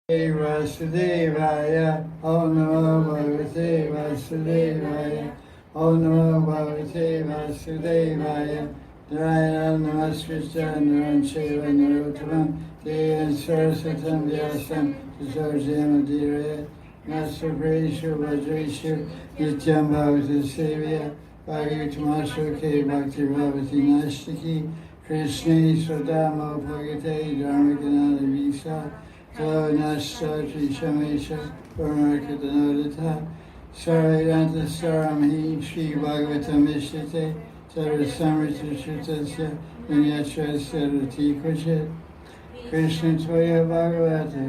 Vasudevaya, Om Namo Bhagavate Vasudevaya, Om Namo Bhagavate Vasudevaya, Narayana Namaskritya Narancheva Narottamam, Devan Saraswatam Vyasam, Sarjamadire, Nasapreshu Vajreshu, Nityam Bhavati Sevya, Bhagavatamasho Ke Bhakti Bhavati Nastiki, Krishna Swadamo Bhagate Dharmakanana Visa, Nasta Trishamesha Paramarkadanodita Sarayanta Saramhi Shri Bhagavatam Ishtite Sarasamrita Shutasya Vinyachasya Rati Kuchit Krishna Toya Bhagavata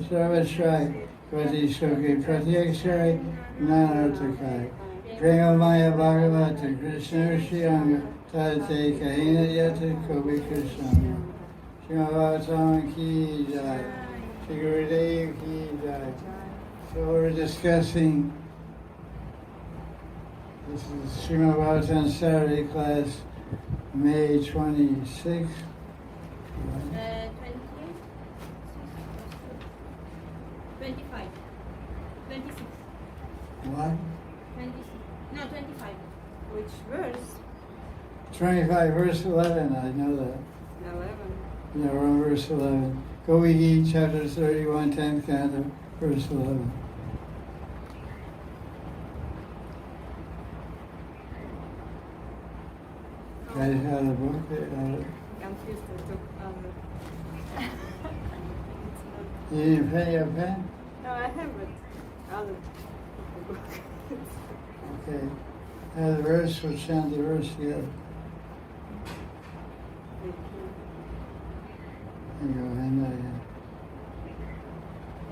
Sarvashrai Prati Shoki Pratyakshari Nanartakai Premamaya Bhagavata Krishna Rishiyanga Tate Kahina Yata Kobi Krishna Bhagavatam ki jai, Shri Gurudev ki jai. So we're discussing, this is Srimad Bhagavatam Saturday class, May 26th. 25. 26. What? 26. No, 25. Which verse? 25, verse 11, I know that. 11. Yeah, we're on verse 11. Gopi, chapter 31, 10th canto, verse 11. Guys have the book? Confused. You didn't pay your pen? No, I have it. Other book. Okay. Have the verse, we'll chant the verse together. And go in there.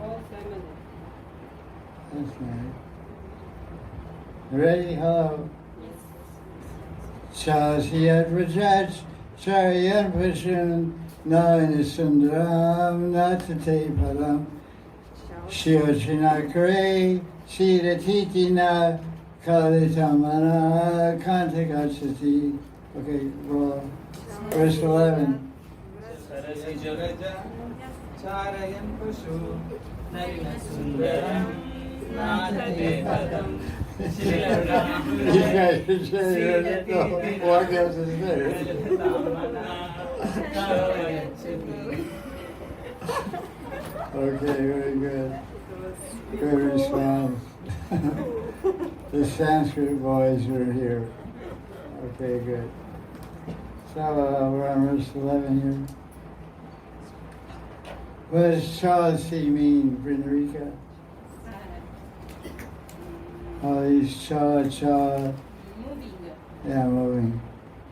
All family. That's right. Ready? Hello. Chasiyat Rajaj, Chariyat Vishun, Nalini Sundaram, Natate Palam, Shiochina Kare, Shiratitina, Kalitamana, Kantakachati. Okay, well, verse 11. Charayan Pashu, Narina Sundaram, Nadate Padam, You guys are saying what else is there? Okay, very good. Good response. The Sanskrit boys are here. Okay, good. So we're on verse 11 here. What does Chalasi mean, Vrindarika? All these cha. Moving. Yeah, moving.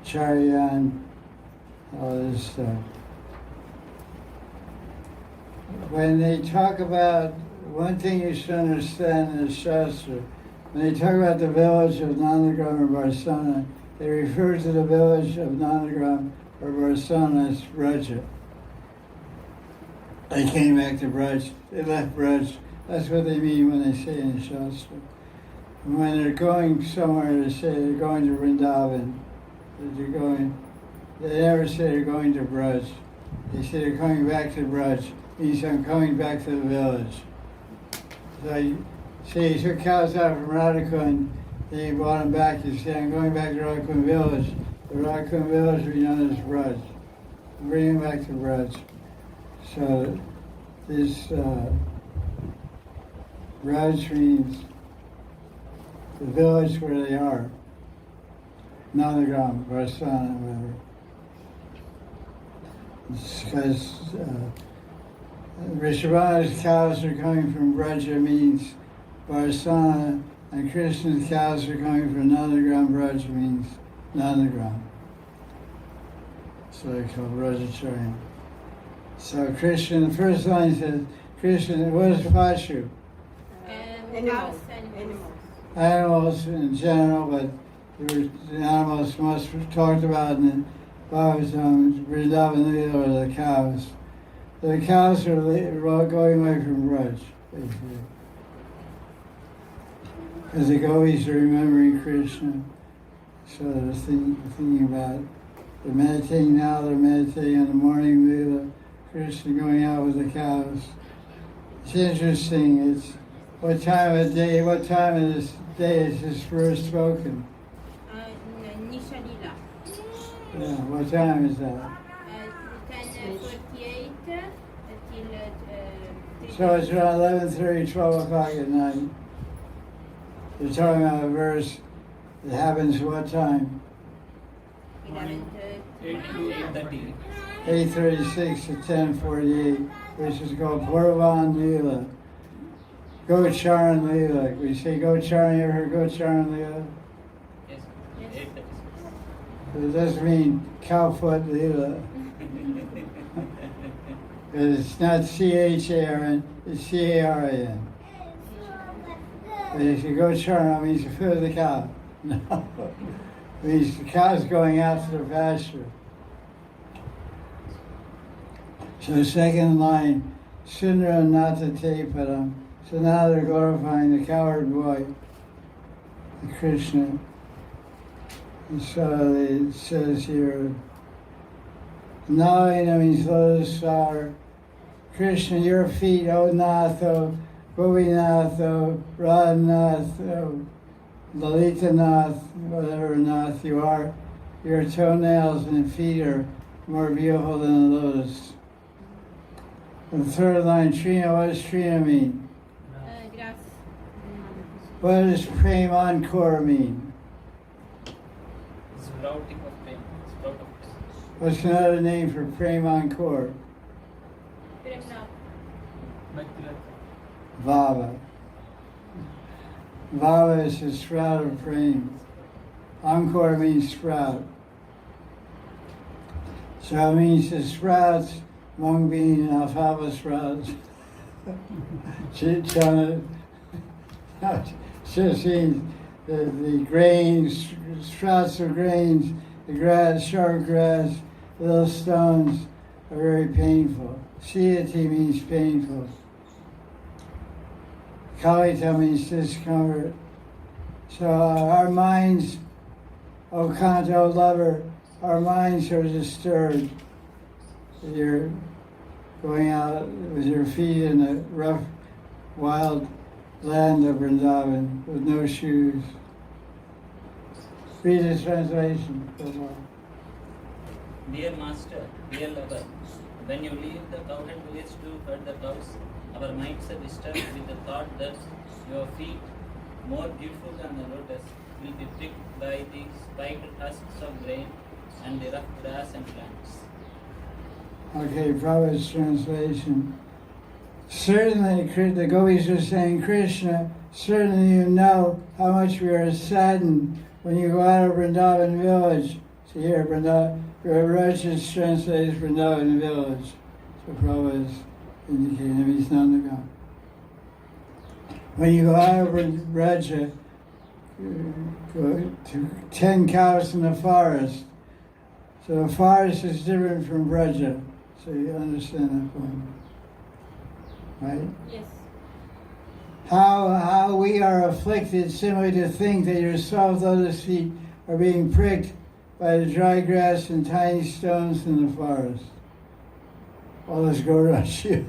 Chariyan, all this stuff. When they talk about, one thing you should understand in the Shastra, when they talk about the village of Nandagram or Varsana, they refer to the village of Nandagram or Varsana as Braja. They came back to Braj, they left Braj. That's what they mean when they say in the Shastra. And when they're going somewhere, they say they're going to Vrindavan. They never say they're going to Braj. They say they're coming back to Braj. Means I'm coming back to the village. So you say you took cows out from Radhakund, then you brought them back, you say I'm going back to Radhakund village. The Radhakund village will be known as Braj. Bring them back to Braj. So this Braj means the village where they are. Nandagram, Varsana, whatever. It's because Rishabhana's cows are coming from Braja means Varsana, and Krishna's cows are coming from Nandagram. Braja means Nandagram. So they're called Brajacharya. So Krishna, the first line says, Krishna, what is Pashu? Animals. Animals in general, but the animals most talked about in the Bhagavatam, Vrindavan are the cows. The cows are going away from Braj, basically. Because the gopis are remembering Krishna. So they're thinking about, they're meditating now, they're meditating in the morning, Krishna going out with the cows. It's interesting. It's what time of day? What time of this day is this verse spoken? Nishalila. Yeah. What time is that? 10:48 till. So it's around 11:30, 12 o'clock at night. You're talking about a verse that happens what time? 8 to 8:30. 8:36 to 10:48, which is called Purvan Leela. Gocharan Leela. We say Gocharan, you ever heard Gocharan Leela? Yes. Yes. 8:36. It doesn't mean cowfoot Leela. It's not C-H-A-R-N, it's C-A-R-A-N. But if you go charn, it means the foot of the cow. No. It means the cow's going out to the pasture. So the second line, Sundara Nata Tepadam. So now they're glorifying the coward boy, the Krishna. And so it says here, Nalina means lotus flower. Krishna, your feet, O Natho, Govinath, Radhanath, Lalita Nath, whatever Nath you are, your toenails and feet are more beautiful than the lotus. The third line, Trina, what does Trina mean? Grass. What does Prem Encore mean? Sprouting of pain. Sprout of pain. What's another name for Prem Encore? Premna. Maculata. Vava. Vava is the sprout of Prem. Encore means sprout. So it means the sprouts, mung bean, alfalfa sprouts. Chana, just means the grains, sprouts of grains, the grass, short grass, little stones are very painful. Siyati means painful. Kalita means discomfort. So our minds, O Canto lover, our minds are disturbed. You're going out with your feet in the rough, wild land of Vrindavan with no shoes. Read the translation. Dear Master, dear lover, when you leave the cowherd village to herd the cows, our minds are disturbed with the thought that your feet, more beautiful than the lotus, will be pricked by the spiked husks of grain and the rough grass and plants. Okay, Prabhupada's translation. Certainly, the Gopis are saying, Krishna, certainly you know how much we are saddened when you go out of Vrindavan village. So here, Maharaj translates Vrindavan village. So Prabhupada is indicating him, he's not the God. When you go out of Raja, go to 10 cows in the forest. So the forest is different from Braja. So you understand that point, right? Yes. How we are afflicted simply to think that your soft lotus feet are being pricked by the dry grass and tiny stones in the forest. All those Gaurashiyas.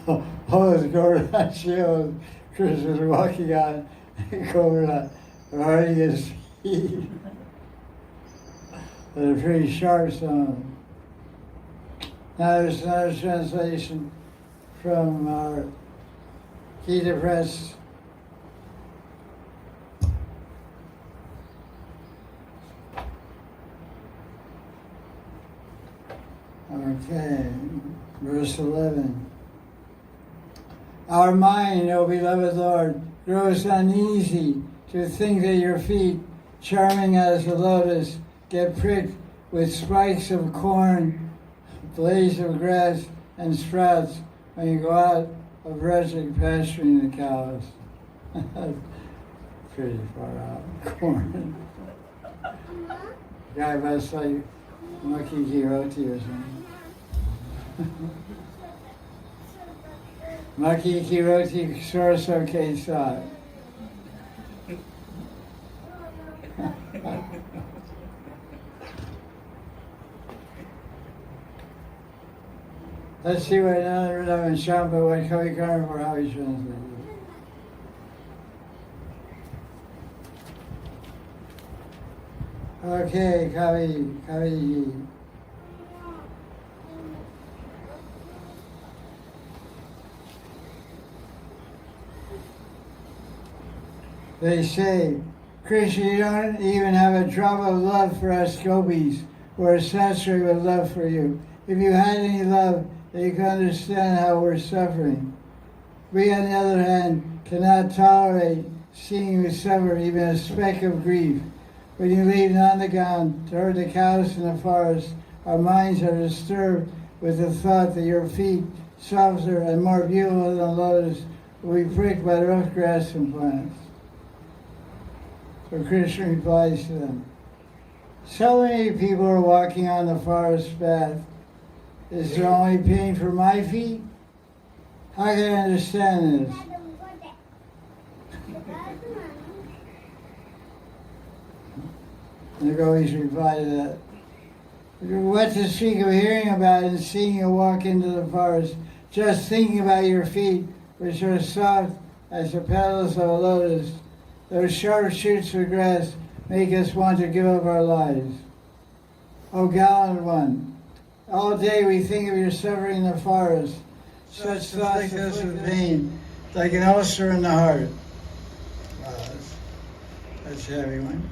All those Gaurashiyas. Krishna was walking on Gaura, hurting his feet. They're pretty sharp stones. Now there's another translation from our Gita Press. Okay, verse 11. Our mind, O beloved Lord, grows uneasy to think that your feet, charming as the lotus, get pricked with spikes of corn, blades of grass, and sprouts when you go out of Rajak pasturing the cows. Pretty far out. Corn. Guy must like Maki Ki Roti or something. Maki Ki Roti Sorso Ke Sat. Let's see what another rhythm and Shamba, what Kavi Karma for how he translated it. Okay, Kavi. They say, Krishna, you don't even have a drop of love for us gopis who are saturated with love for you. If you had any love, then you can understand how we're suffering. We, on the other hand, cannot tolerate seeing you suffer even a speck of grief. When you leave Nandagan to herd the cows in the forest, our minds are disturbed with the thought that your feet, softer and more beautiful than lotus, will be pricked by rough grass and plants. So Krishna replies to them, so many people are walking on the forest path. Is there only pain for my feet? How can I understand this? And the gopis reply to that. What to speak of hearing about and seeing you walk into the forest, just thinking about your feet, which are soft as the petals of a lotus. Those sharp shoots of grass make us want to give up our lives. O gallant one, all day we think of your suffering in the forest. Such thoughts us with pain, like an ulcer in the heart. Wow, that's a heavy one.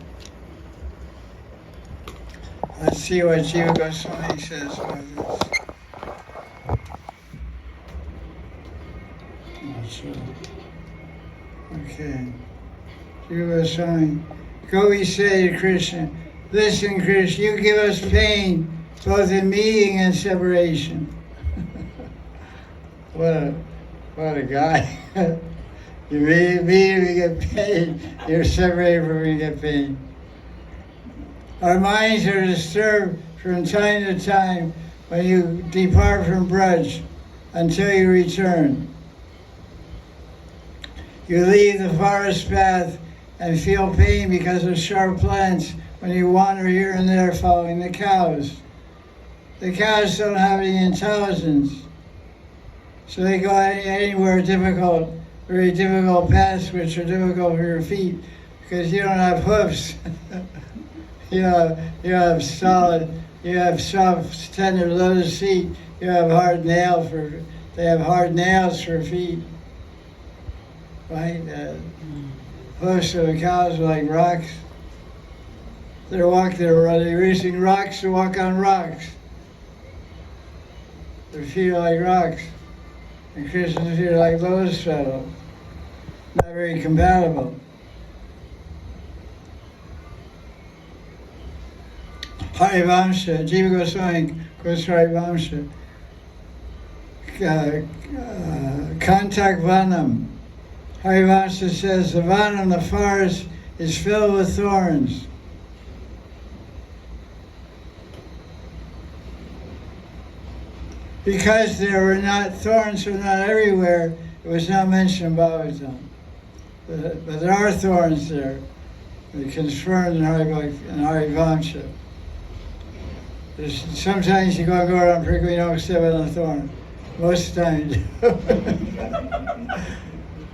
Let's see what Jiva Goswami says about this. Not sure. Okay. Jiva Goswami. Gopi say to Krishna, listen, Krishna, you give us pain both in meeting and separation. What a guy. You meet him, you get pain. You're separated from him, you get pain. Our minds are disturbed from time to time when you depart from Braj until you return. You leave the forest path and feel pain because of sharp plants when you wander here and there following the cows. The cows don't have any intelligence, so they go anywhere difficult, very difficult paths which are difficult for your feet because you don't have hoofs. You have solid, you have soft, tender lotus feet. You have hard nails they have hard nails for feet, right? Hoofs of the cows are like rocks. They're using rocks to walk on rocks. Their feet are like rocks. And Krishna's feet are like lotus petals. Not very compatible. Harivamsa, Jiva Goswami goes to Harivamsa. Kantak Vanam. Harivamsa says the Vanam, the forest, is filled with thorns. Because thorns were not everywhere, it was not mentioned in Bhagavatam. But there are thorns there. They're confirmed in Harivamsa. Sometimes you go around prickling, you don't step on a thorn. Most of the time you do.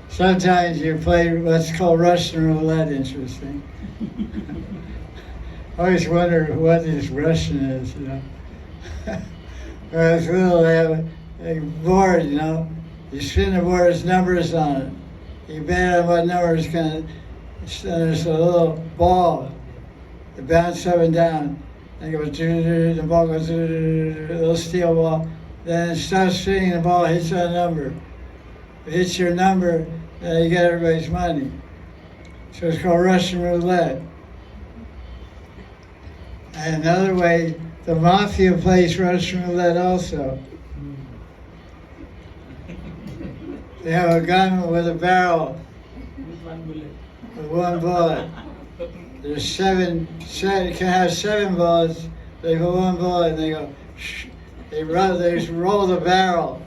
Sometimes you play what's called Russian roulette, interesting. I always wonder what this Russian is, you know. When I was little, they have a board, you know. You spin the board, there's numbers on it. You bet on what numbers there's a little ball that bounces up and down. And it goes, the ball goes, a little steel ball. Then it stops spinning, the ball hits that number. If it hits your number, then you get everybody's money. So it's called Russian roulette. And another way, the mafia plays Russian roulette also. They have a gun with a barrel, with one bullet. There's you can have 7 bullets. They put 1 bullet and they go, shh. They just roll the barrel.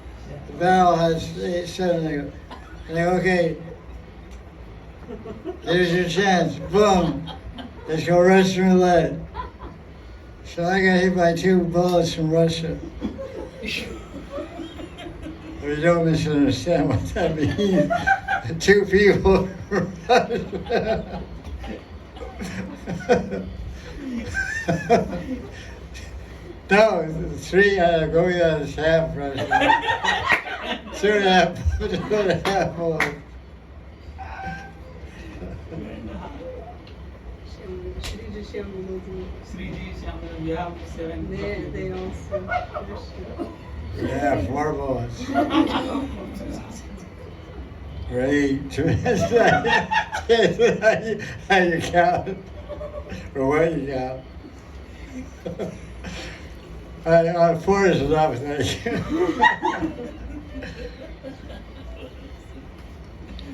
The barrel has 7. They go, and they go, okay, here's your chance. Boom. Let's go Russian roulette. So I got hit by 2 bullets from Russia. We don't misunderstand what that means. Two people. No, three. Go down is half Russian. Two and a half more. You have 7. They also Christian. Yeah, 4 bullets. Great. How you count? Or what you count? 4 is enough, thank you.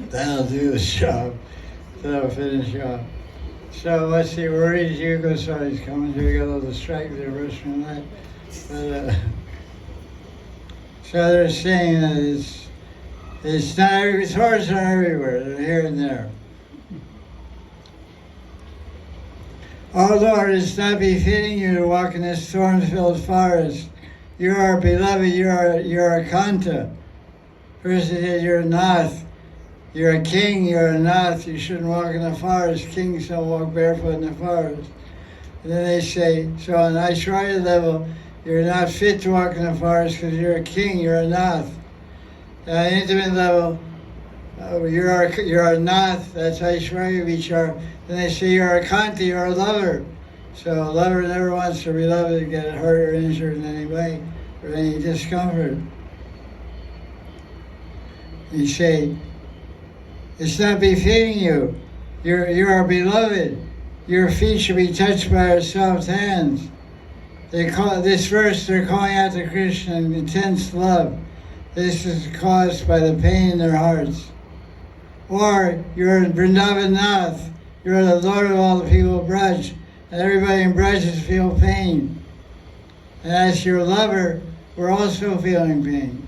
That'll do the job. That'll finish off. So let's see, where is Hugo? Sorry, he's coming through. We got a little distracted there, rushing that. But, so they're saying that it's not every swords are everywhere. They're here and there. Oh Lord, it's not befitting you to walk in this thorn-filled forest. You are beloved. You are a Canto. First he said you're a Nath. You're a king. You're a Nath. You shouldn't walk in the forest. Kings don't walk barefoot in the forest. And then they say, so on Aishwarya level, you're not fit to walk in the forest because you're a king. You're a Nath. At intimate level, you're a Nath. That's Aishwarya Vichar. Then they say you're a Canto. You're a lover. So a lover never wants to be loved to get hurt or injured in any way or any discomfort. You say, it's not befitting you. You are beloved. Your feet should be touched by our soft hands. They call this verse. They're calling out to Krishna in intense love. This is caused by the pain in their hearts. Or you're Vrindavan Nath. You're the Lord of all the people of Braj, and everybody in Braj feel pain. And as your lover, we're also feeling pain.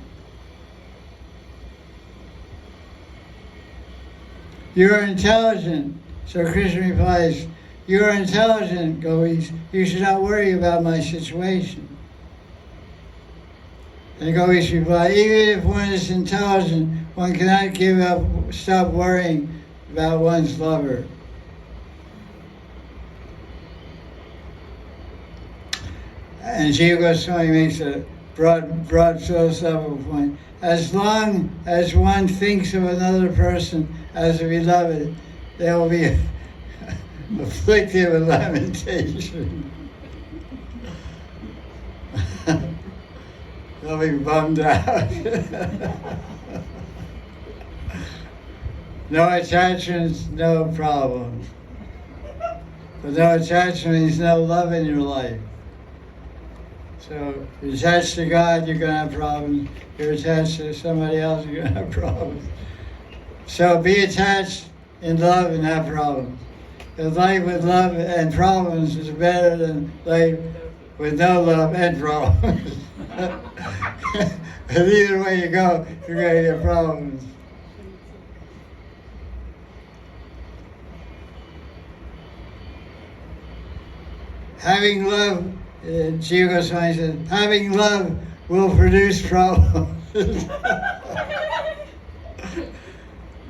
You're intelligent. So Krishna replies, you're intelligent, Gopis. You should not worry about my situation. And Gopis reply, even if one is intelligent, one cannot stop worrying about one's lover. And Jiva Goswami makes a broad philosophical point. As long as one thinks of another person as a beloved, there will be afflictive and lamentation. They'll be bummed out. No attachments, no problems. But no attachment means no love in your life. So if you're attached to God, you're going to have problems. If you're attached to somebody else, you're going to have problems. So be attached in love and have problems. Because life with love and problems is better than life with no love and problems. Because either way you go, you're going to get problems. Having love, Jiva Goswami said, having love will produce problems.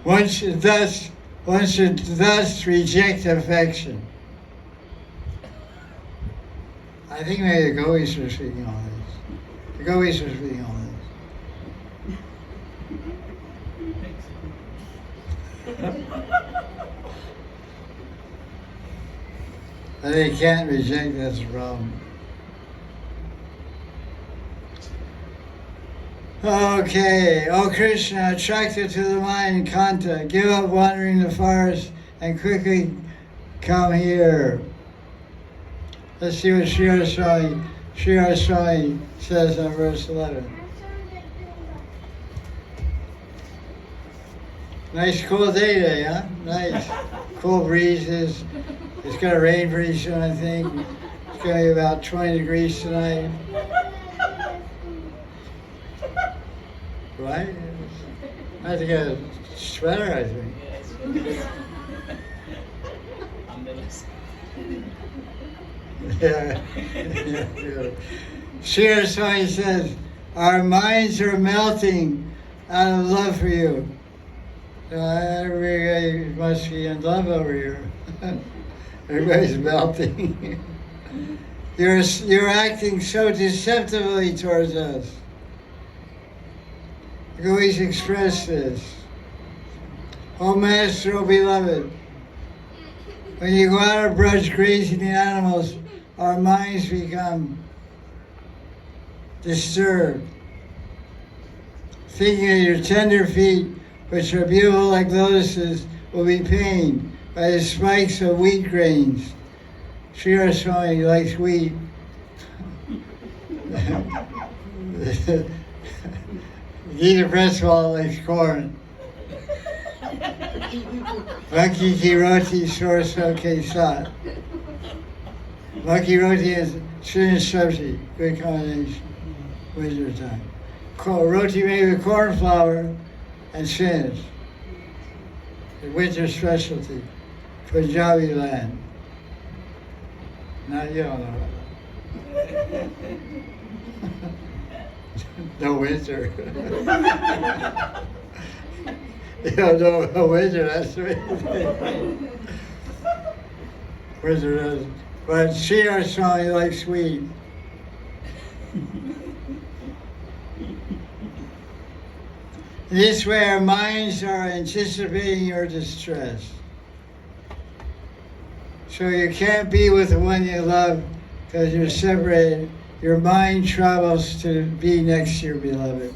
One should thus reject affection. I think maybe the Gopis were speaking on this. The Gopis were speaking on this. But they can't reject, that's the problem. Okay, oh Krishna, attracted to the mind, Canto, give up wandering the forest and quickly come here. Let's see what Sri Swami says on verse 11. Nice cool day today, huh? Nice. Cool breezes. It's going to rain pretty soon, I think. It's going to be about 20 degrees tonight. Right? I have to get a sweater, I think. Yeah. Sri Swami says, our minds are melting out of love for you. Everybody must be in love over here. Everybody's melting. You're acting so deceptively towards us. You always express this. Oh Master, oh Beloved, when you go out of brush grazing the animals, our minds become disturbed. Thinking of your tender feet, which are beautiful like lotuses, will be pained by the spikes of wheat grains. Sri Swami likes wheat. Gita Presswell likes corn. Maki ki roti sorso ke sat. Maki roti is spinach sabji, good combination. Winter time. Roti made with corn flour and spinach. The winter specialty. Punjabi land. Not you don't know. No winter. You don't know no winter, that's the reason. Winter doesn't. But she or Swami likes sweet. This way our minds are anticipating your distress. So you can't be with the one you love because you're separated. Your mind travels to be next to your beloved.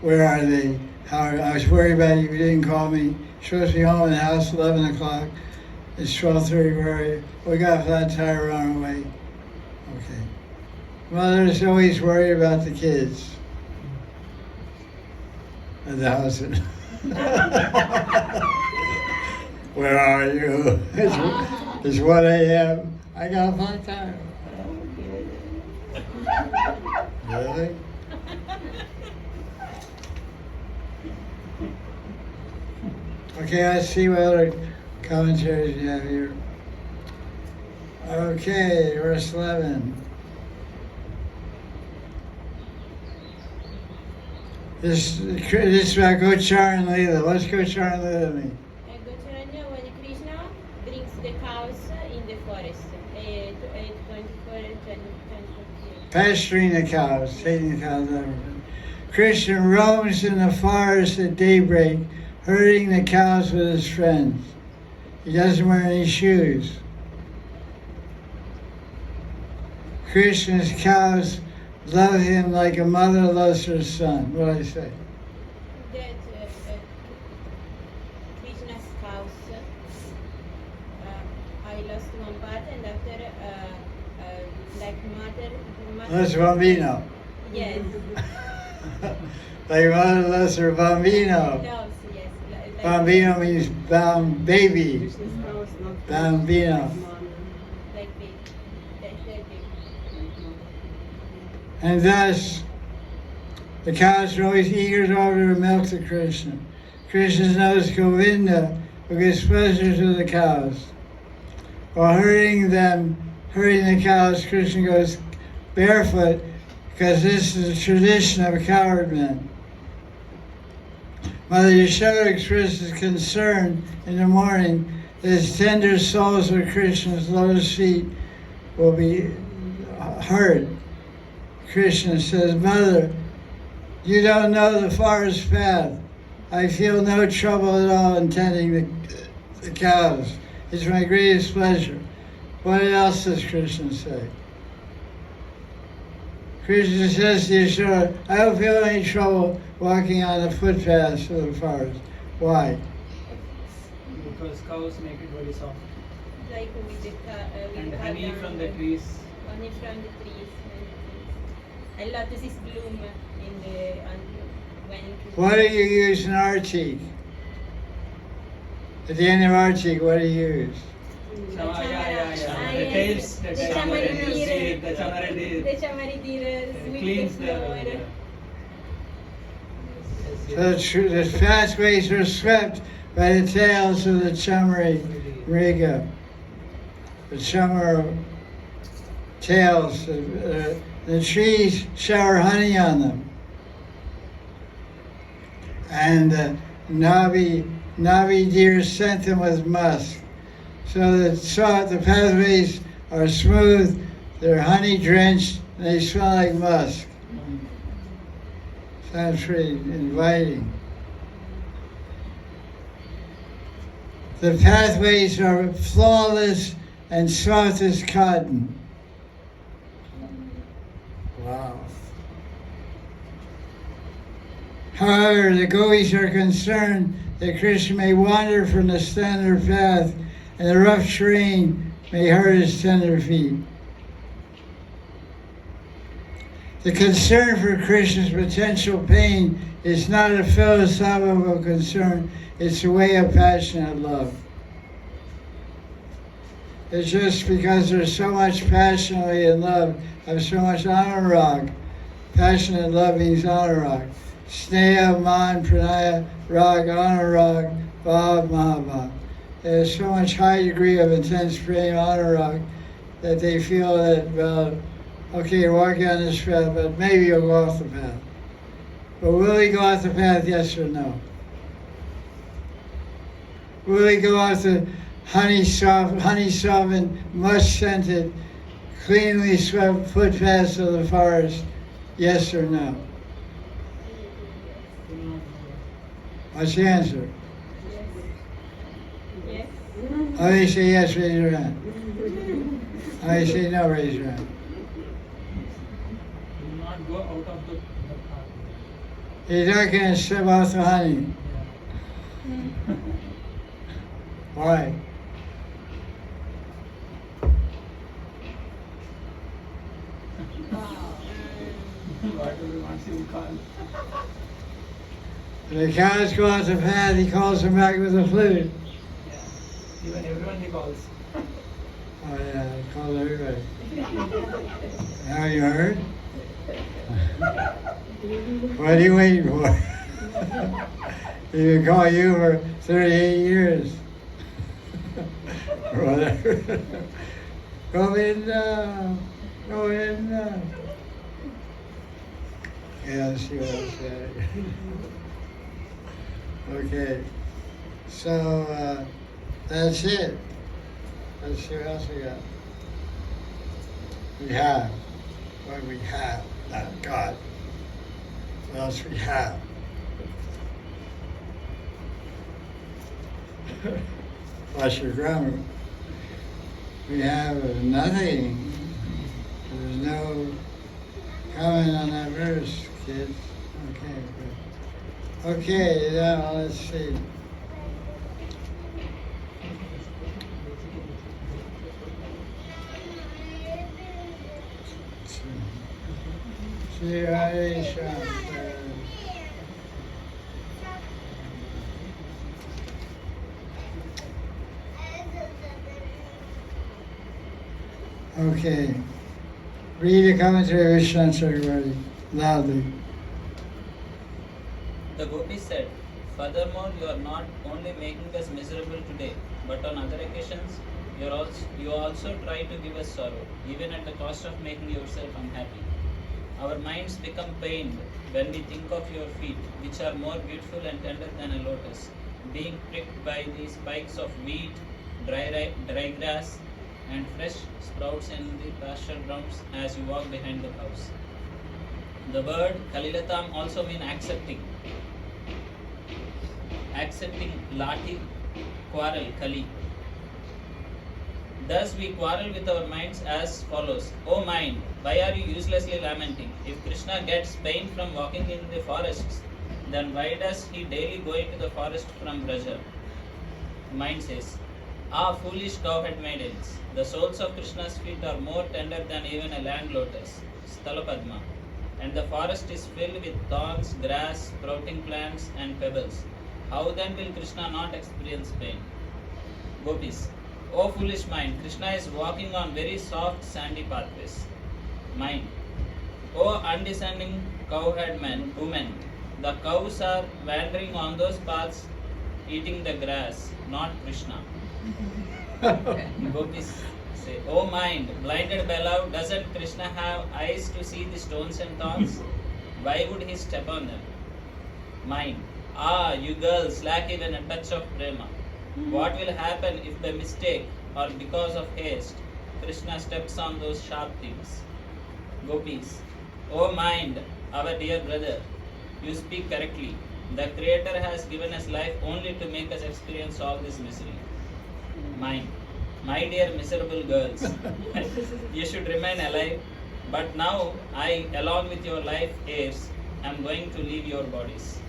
Where are they? I was worried about you. You didn't call me. You're supposed to be home in the house 11 o'clock. It's 12:30. Where are you? We got a flat tire on our way. Okay. Mother's always worried about the kids. And the husband. Where are you? It's 1 a.m. I got a flat tire. Really? Okay, let's see what other commentaries you have here. Okay, verse 11. This is about Gochar and Leela. What's Gochar and Leela mean? Gochar, when Krishna brings the cows in the forest. 24 and 24. Pasturing the cows, taking the cows over. Krishna roams in the forest at daybreak, herding the cows with his friends. He doesn't wear any shoes. Krishna's cows love him like a mother loves her son. What did I say? That Krishna's cows, I lost one part, and after, like mother That's Bambino. Yes. Like mother loves her Bambino. Loves, yes. Like Bambino means bound baby. Krishna's cow is not Bambino. Like big. Like big. And thus, the cows are always eager to offer their milk to Krishna. Krishna knows Govinda, who gives pleasure to the cows. While herding the cows, Krishna goes barefoot because this is a tradition of cowherd men. Mother Yashoda expresses concern in the morning that his tender soles of Krishna's lotus feet will be hurt. Krishna says, Mother, you don't know the forest path. I feel no trouble at all in tending the cows. It's my greatest pleasure. What else does Krishna say? Krishna says to Yashoda, I don't feel any trouble walking on the footpaths of the forest. Why? Because cows make it very soft. Like with the And honey from the trees. Honey from the trees. A lotus is bloom in the when. What do you use in artik? At the end of artik, what do you use? Yeah. The yes. tails, The the chamaridira. The chamaridira cleans sweet the So the pathways are swept by the tails of the chamari riga. The chamar tails, the trees shower honey on them. And the Navi deer scent them with musk. So the pathways are smooth, they're honey drenched, and they smell like musk. Sounds pretty inviting. The pathways are flawless and soft as cotton. Wow. However, the Gopis are concerned that Krishna may wander from the standard path and the rough terrain may hurt his tender feet. The concern for Krishna's potential pain is not a philosophical concern, it's a way of passionate love. It's just because there's so much passionately in love, there's so much anurag. Passionate love means anurag. Sneha, man, pranaya, rag, anurag, bhav, mahabhav. There's so much high degree of intense prema, anurag, that they feel that, well, okay, you're walking on this path, but maybe you'll go off the path. But will he go off the path, yes or no? Will he go off the honey softened, musk-scented, cleanly swept footpaths of the forest, yes or no? What's the answer? Yes. How many say yes, raise your hand. How many say no, raise your hand. Do not go out of the path. He's not going to step off the honey. Why? Whatever wants you to call. When the cows go off the path, he calls them back with a flute. Yeah. Even everyone he calls. Oh yeah, he calls everybody. Now you heard? What are you waiting for? He can call you for 38 years. Or whatever. Go in now. Go in now. Yeah, let's see what else there. Okay. So that's it. Let's see what else we got. We have what we have, not God. What else we have? Watch your grammar. We have nothing. There's no comment on that verse, kids. Okay, good. Okay, now let's see. Shri Hare Shankar. Okay. Read a commentary of Shankar loudly. The Gopi said, "Furthermore, you are not only making us miserable today, but on other occasions, you also try to give us sorrow, even at the cost of making yourself unhappy. Our minds become pained when we think of your feet, which are more beautiful and tender than a lotus, being pricked by the spikes of wheat, dry grass, and fresh sprouts in the pasture grounds as you walk behind the cows." The word Kalilatam also means accepting. Accepting lati, quarrel, kali. Thus we quarrel with our minds as follows. O mind, why are you uselessly lamenting? If Krishna gets pain from walking in the forests, then why does he daily go into the forest from Braja? Mind says, Ah, foolish cowhead maidens, the soles of Krishna's feet are more tender than even a land lotus, Stalapadma, and the forest is filled with thorns, grass, sprouting plants, and pebbles. How then will Krishna not experience pain? Gopis, O foolish mind, Krishna is walking on very soft sandy pathways. Mind, O undiscerning cowhead women, the cows are wandering on those paths, eating the grass, not Krishna. Gopis say, O mind, blinded beloved, doesn't Krishna have eyes to see the stones and thorns? Why would he step on them? mind. Ah, you girls lack even a touch of prema. What will happen if by mistake or because of haste Krishna steps on those sharp things? Gopis, O mind, our dear brother, you speak correctly. The Creator has given us life only to make us experience all this misery. Mind, my dear miserable girls, you should remain alive, but now I, along with your life heirs, am going to leave your bodies.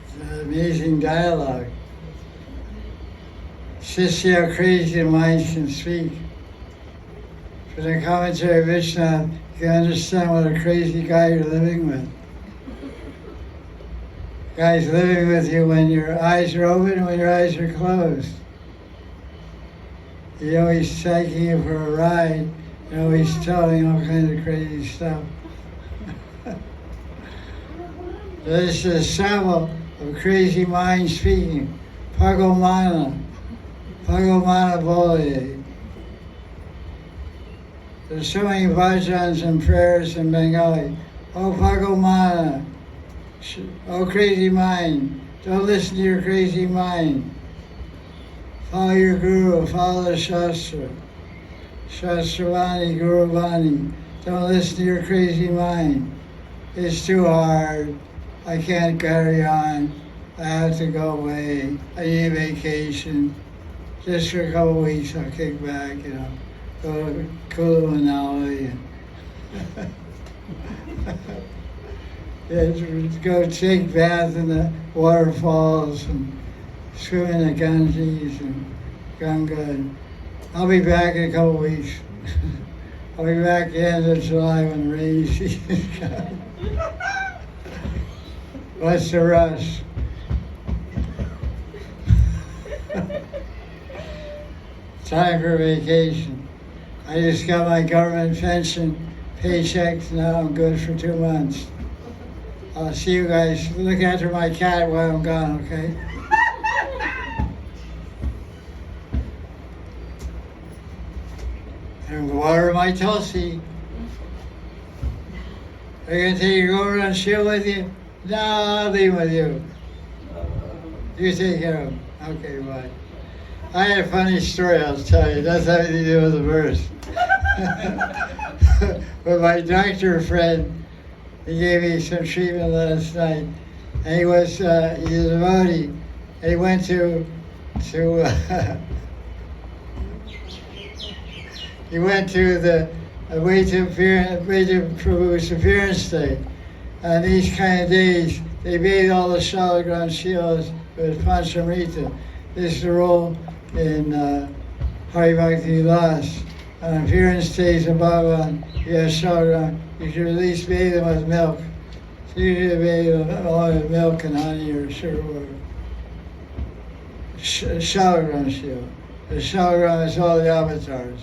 It's an amazing dialogue. Just see how crazy the minds can speak. From the commentary of Vishnu, you can understand what a crazy guy you're living with. Guy's living with you when your eyes are open and when your eyes are closed. You know he's taking you for a ride. You know he's telling all kinds of crazy stuff. This is a sample of crazy mind speaking. Pagomana Bolye. There's so many bhajans and prayers in Bengali. Oh Pagomana, oh crazy mind, don't listen to your crazy mind. Follow your guru, follow the Shastra. Shastravani, Guru Vani. Don't listen to your crazy mind. It's too hard. I can't carry on. I have to go away. I need a vacation. Just for a couple of weeks I'll kick back, go to Kulu Manali and go take bath in the waterfalls and swim in the Ganges and Ganga. And I'll be back in a couple of weeks. I'll be back at the end of July when the rainy season comes. What's the rush? Time for vacation. I just got my government pension paychecks. Now I'm good for 2 months. I'll see you guys. Look after my cat while I'm gone, okay? And water my Tulsi. Are you gonna take your Govardhan Shield with you? No, I'll leave with you. You take care of him. Okay, bye. I had a funny story I'll tell you. That's having to do with the verse. But my doctor friend, he gave me some treatment last night. And he's a devotee. And he went to he went to the way to Prabhu's appearance day. And these kind of days, they bathe all the Shalagram Shilas with Panchamrita. This is the rule in Hari Bhakti Vilas. On appearance days of Bhagavan, you have Shalagram, you should at least bathe them with milk. So you should bathe them all with milk and honey or sugar water. Shalagram Shila. The Shalagram is all the avatars.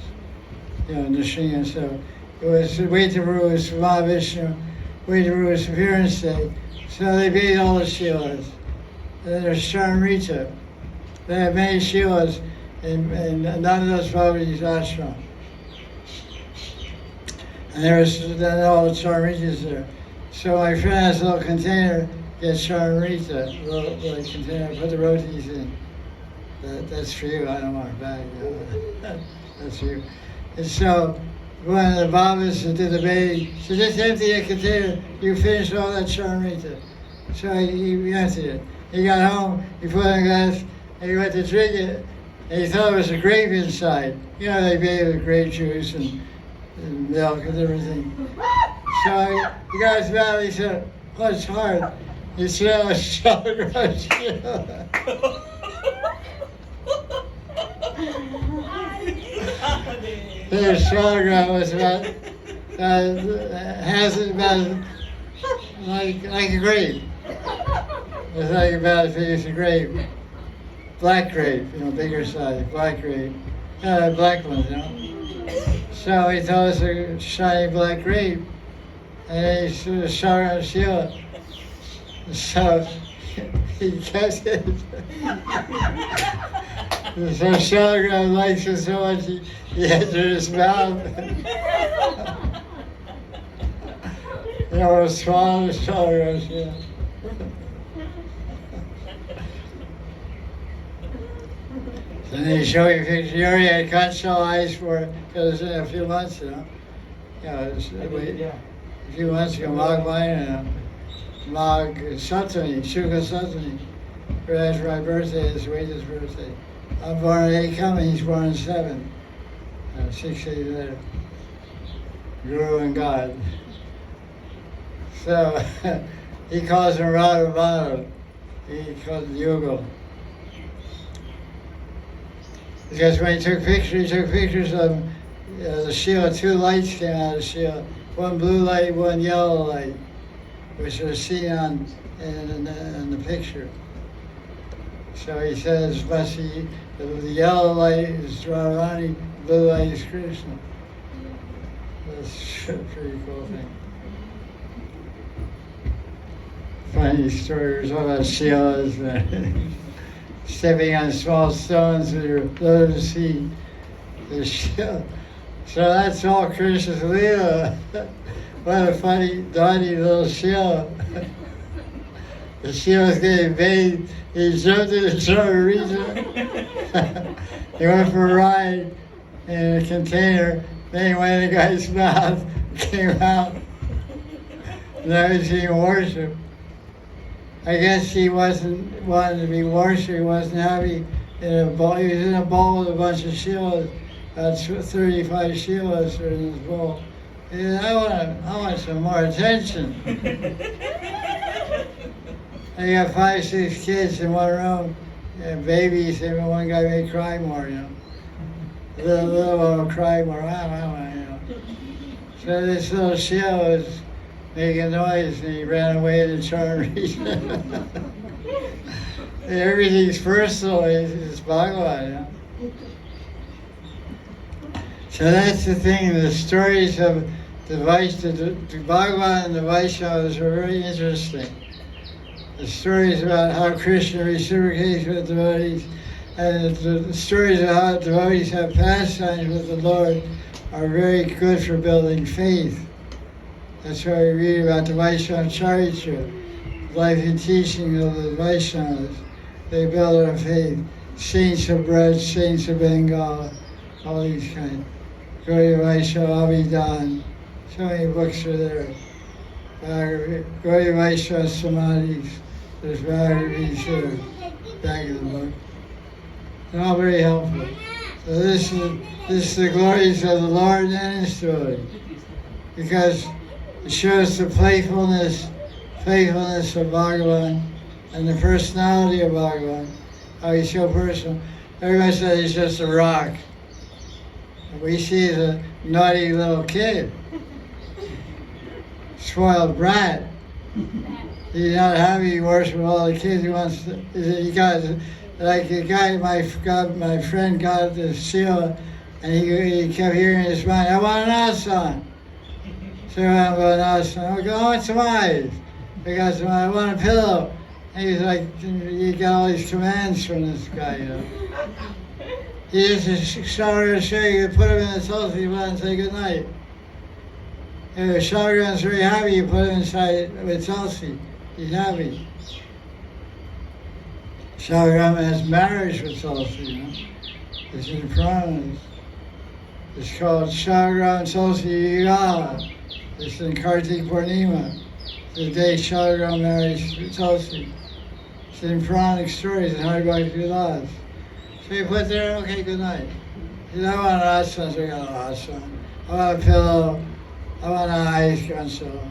Nrsimha. So it was Vaitapuru's Mahavishnu, Vaitapuru's appearance day. So they bathe all the Shilas. And then there's Charamrita. They have many Shilas in none of those Babaji's ashram. And then all the Charamritas there. So my friend has a little container, gets Charamrita, little container, put the rotis in. That's for you, I don't want it back. That's for you. And so one of the Babas that did the bathing said, just empty the container, you finished all that Charamrita. So he emptied it. He got home, he put it in a glass, and he went to drink it, and he thought it was a grape inside. They bathe with grape juice and milk and everything. So he got his mouth, he said, oh, it's hard. He said, oh, Shalagram Shila. The Shalagram was has about like a grape. It's like about as big as a grape. Black grape, bigger size, black grape. Black ones, So he thought it was a shiny black grape. And he said, Shalagram Shila. So he kept it. So Shalagram likes it so much he entered his mouth. You know, swallow the sorrows, yeah. And they show you pictures. You already had console eyes for it because in a few months, you know. Yeah. A few months ago, Mag Satani, Shuka Satani. Right after my birthday, it's Rita's birthday. I'm born at 8 coming, he's born in 7. 6 days later. Guru and God. So he calls him Radha. He calls him Yugo. Because when he took pictures of the shield. 2 lights came out of the shield. One blue light, one yellow light, which are seen on in the picture. So he says, must be the yellow light is Radharani, the blue light is Krishna. That's a pretty cool thing. Funny stories about Sheilas stepping on small stones with your lotus feet. So that's all Krishna's Leela. What a funny, naughty little Sheila. The Sheila's getting bathed. He jumped in the shower region. He went for a ride in a container. Then he went in the guy's mouth, came out. Now he's being worshipped. I guess he wasn't wanting to be worshipped. He wasn't happy in a bowl. He was in a bowl with a bunch of Sheilas. That's 35 Sheilas are in his bowl. He said, I want some more attention. And you got 5, 6 kids in one room, and babies, even one guy may cry more, you know. The little one will cry more, you know. So this little Sheila was making noise, and he ran away to charm region. Everything's personal, it's Bhagavad, you know. So that's the thing, the stories of the Bhagavad and the Vaishnavas are very interesting. The stories about how Krishna reciprocates with devotees, and the stories of how devotees have pastimes with the Lord are very good for building faith. That's why we read about the Vaishnava Charitra, life and teaching of the Vaishnavas. They build on faith. Saints of Braj, Saints of Bengal, all these kinds. Gaudiya Vaishnava Abhidan, so many books are there. Gaudiya Vaishnava Samadhis, there's biographies there, back of the book. They're all very helpful. So this is the glories of the Lord and His devotee, because it shows the playfulness of Bhagavan and the personality of Bhagavan, how he's so personal. Everybody says he's just a rock. We see he's a naughty little kid, spoiled brat. He's not happy. He works with all the kids. He wants to. He got like the guy. My friend got this Sheila, and he kept hearing in his mind, "I want an asan." So I want an asan. I go, "Oh, what's some eyes?" I got some. I want a pillow. And he's like, he got all these commands from this guy, you know. He just shower and shake, you put him in the tulsi and say good night. If a Shauran's very happy, you put him inside with tulsi. He's happy. Shauran has marriage with tulsi, you know. It's in the Puranas. It's called Shauran Tulsi Yuga. It's in Kartik Purnima. The day Shauran marries tulsi. It's in Puranic stories in Haribhakti Vilas. So you put there, okay, good night. You know, I want an asan, so I got an asan. I want a pillow. I want an ice console.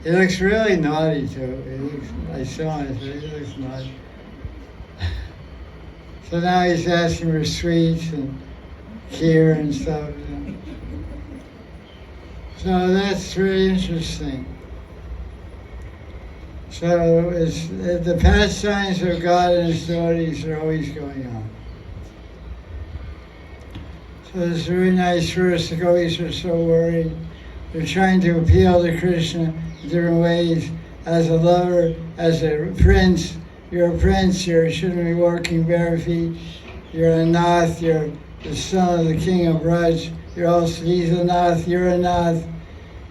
He looks really naughty too. I saw him, he looks naughty. So now he's asking for sweets and kheer and stuff. You know. So that's really interesting. So the pastimes of God and His devotees are always going on. So it's a really nice verse. The gopis are so worried. They're trying to appeal to Krishna in different ways. As a lover, as a prince, you're a prince, you shouldn't be walking bare feet. You're a nath, you're the son of the king of Braj. He's a nath, you're a nath.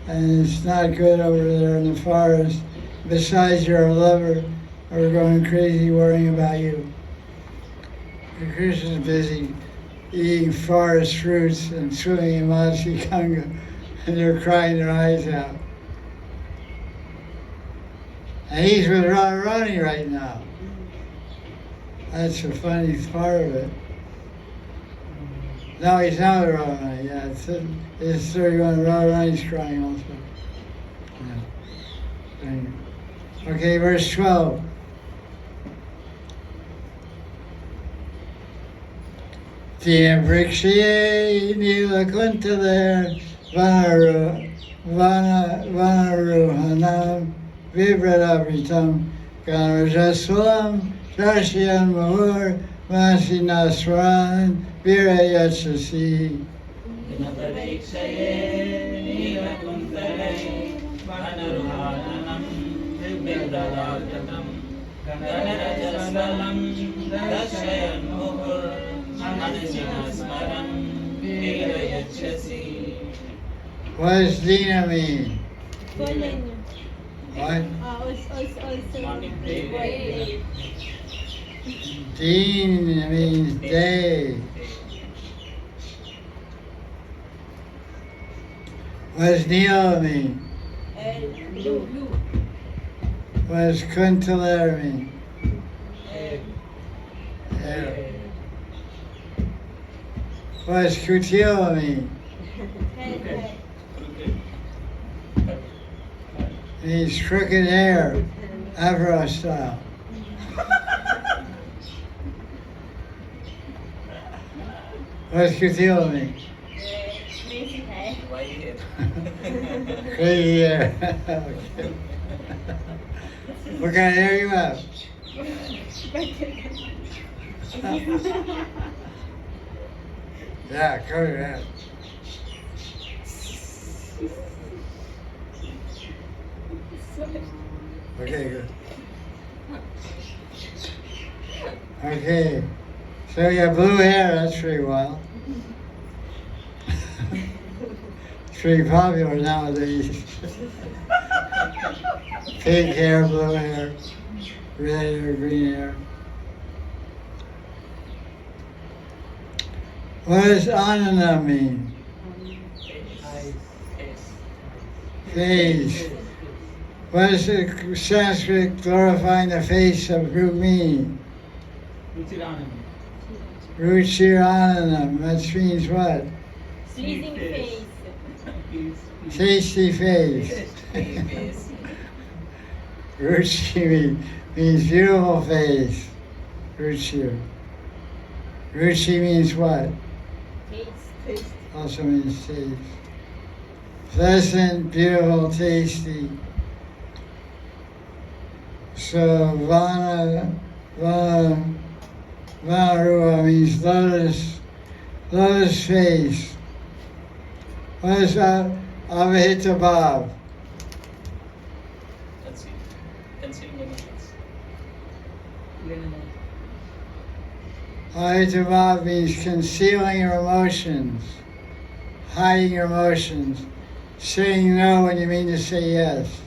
and it's not good over there in the forest. Besides, you're a lover, or we're going crazy worrying about you. And Krishna's busy eating forest fruits and swimming in Matsi Ganga, and they're crying their eyes out. And he's with Radharani right now. That's the funny part of it. No, he's not with Radharani. Yeah, it's 31. Radharani's crying also. Yeah. Okay, verse 12. Tia Vrikshiye Nilakuntaler Vanaruhanam Vibradabritam Ganarajaswalam Darshiyan Mahur Masinaswaran Virayachasi. What does Dina mean? Pollen. What? Also. Deen means day. What does Neil mean? Blue. What does Kuntaler mean? Hair. What does Kutil mean? Head. It means crooked hair, Afro style. What does Kutil mean? Crazy hair. Why here? Crazy hair. Okay. What kind of hair you have? Yeah, cover your head. Okay, good. Okay, so you have blue hair, that's pretty wild. It's pretty popular nowadays. Pink hair, blue hair, red or green hair. What does anana mean? Face. What does the Sanskrit glorifying the face of Rukmini? Ruchiranam. That means what? Pleasing face. Tasty face. Ruchi means beautiful face. Ruchi. Ruchi means what? Taste. Also means taste. Pleasant, beautiful, tasty. So Vanarua means lotus face. What is Avahita Bhav? Concealing emotions. Avahita Bhav means concealing your emotions, hiding your emotions, saying no when you mean to say yes.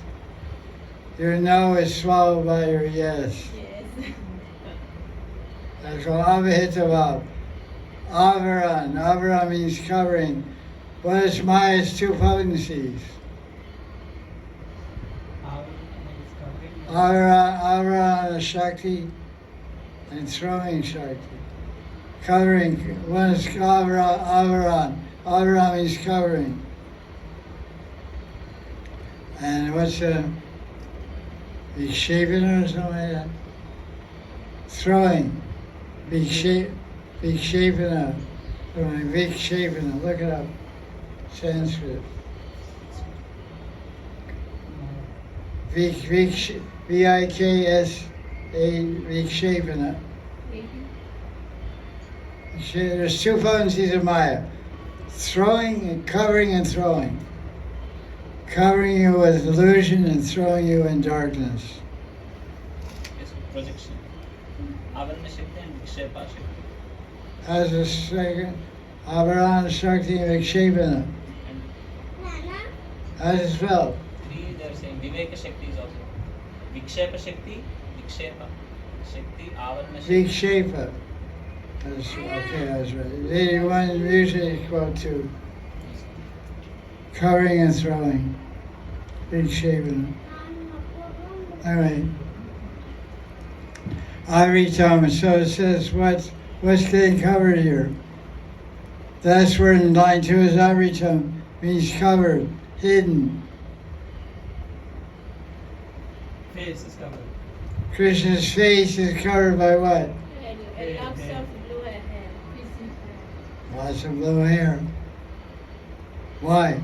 Your no is swallowed by your yes. Yes. That's called Avahita Bhav. Avaran means covering. What is Maya's two potencies? Avaran is Shakti and throwing Shakti. Covering, one is Avaran. Avaran means covering. And what's Vikshepana or something like that? Throwing. Vikshepana. Vikshepana. Look it up. Sanskrit. V-I-K-S-A, Vikshepana. There's two potencies of Maya. Throwing and covering and throwing. Covering you with illusion and throwing you in darkness. Yes, projection. Avarana Shakti and Vikshepa Shakti. As a second, Avarana Shakti and Vikshepana. How's it spelled? 3 they are saying Viveka Shakti is also. Vikshepa Shakti, Vikshepa Shakti, Avarana Shakti. Vikshepa. That's, okay, that's right. 81 usually is quote 2. Covering and throwing. Vikshepa. All right. Avitam. So it says what's getting covered here? That's where in line 2 is avitam, means covered, hidden. Face is covered. Krishna's face is covered by what? And locks of blue hair. Lots of blue hair. Why?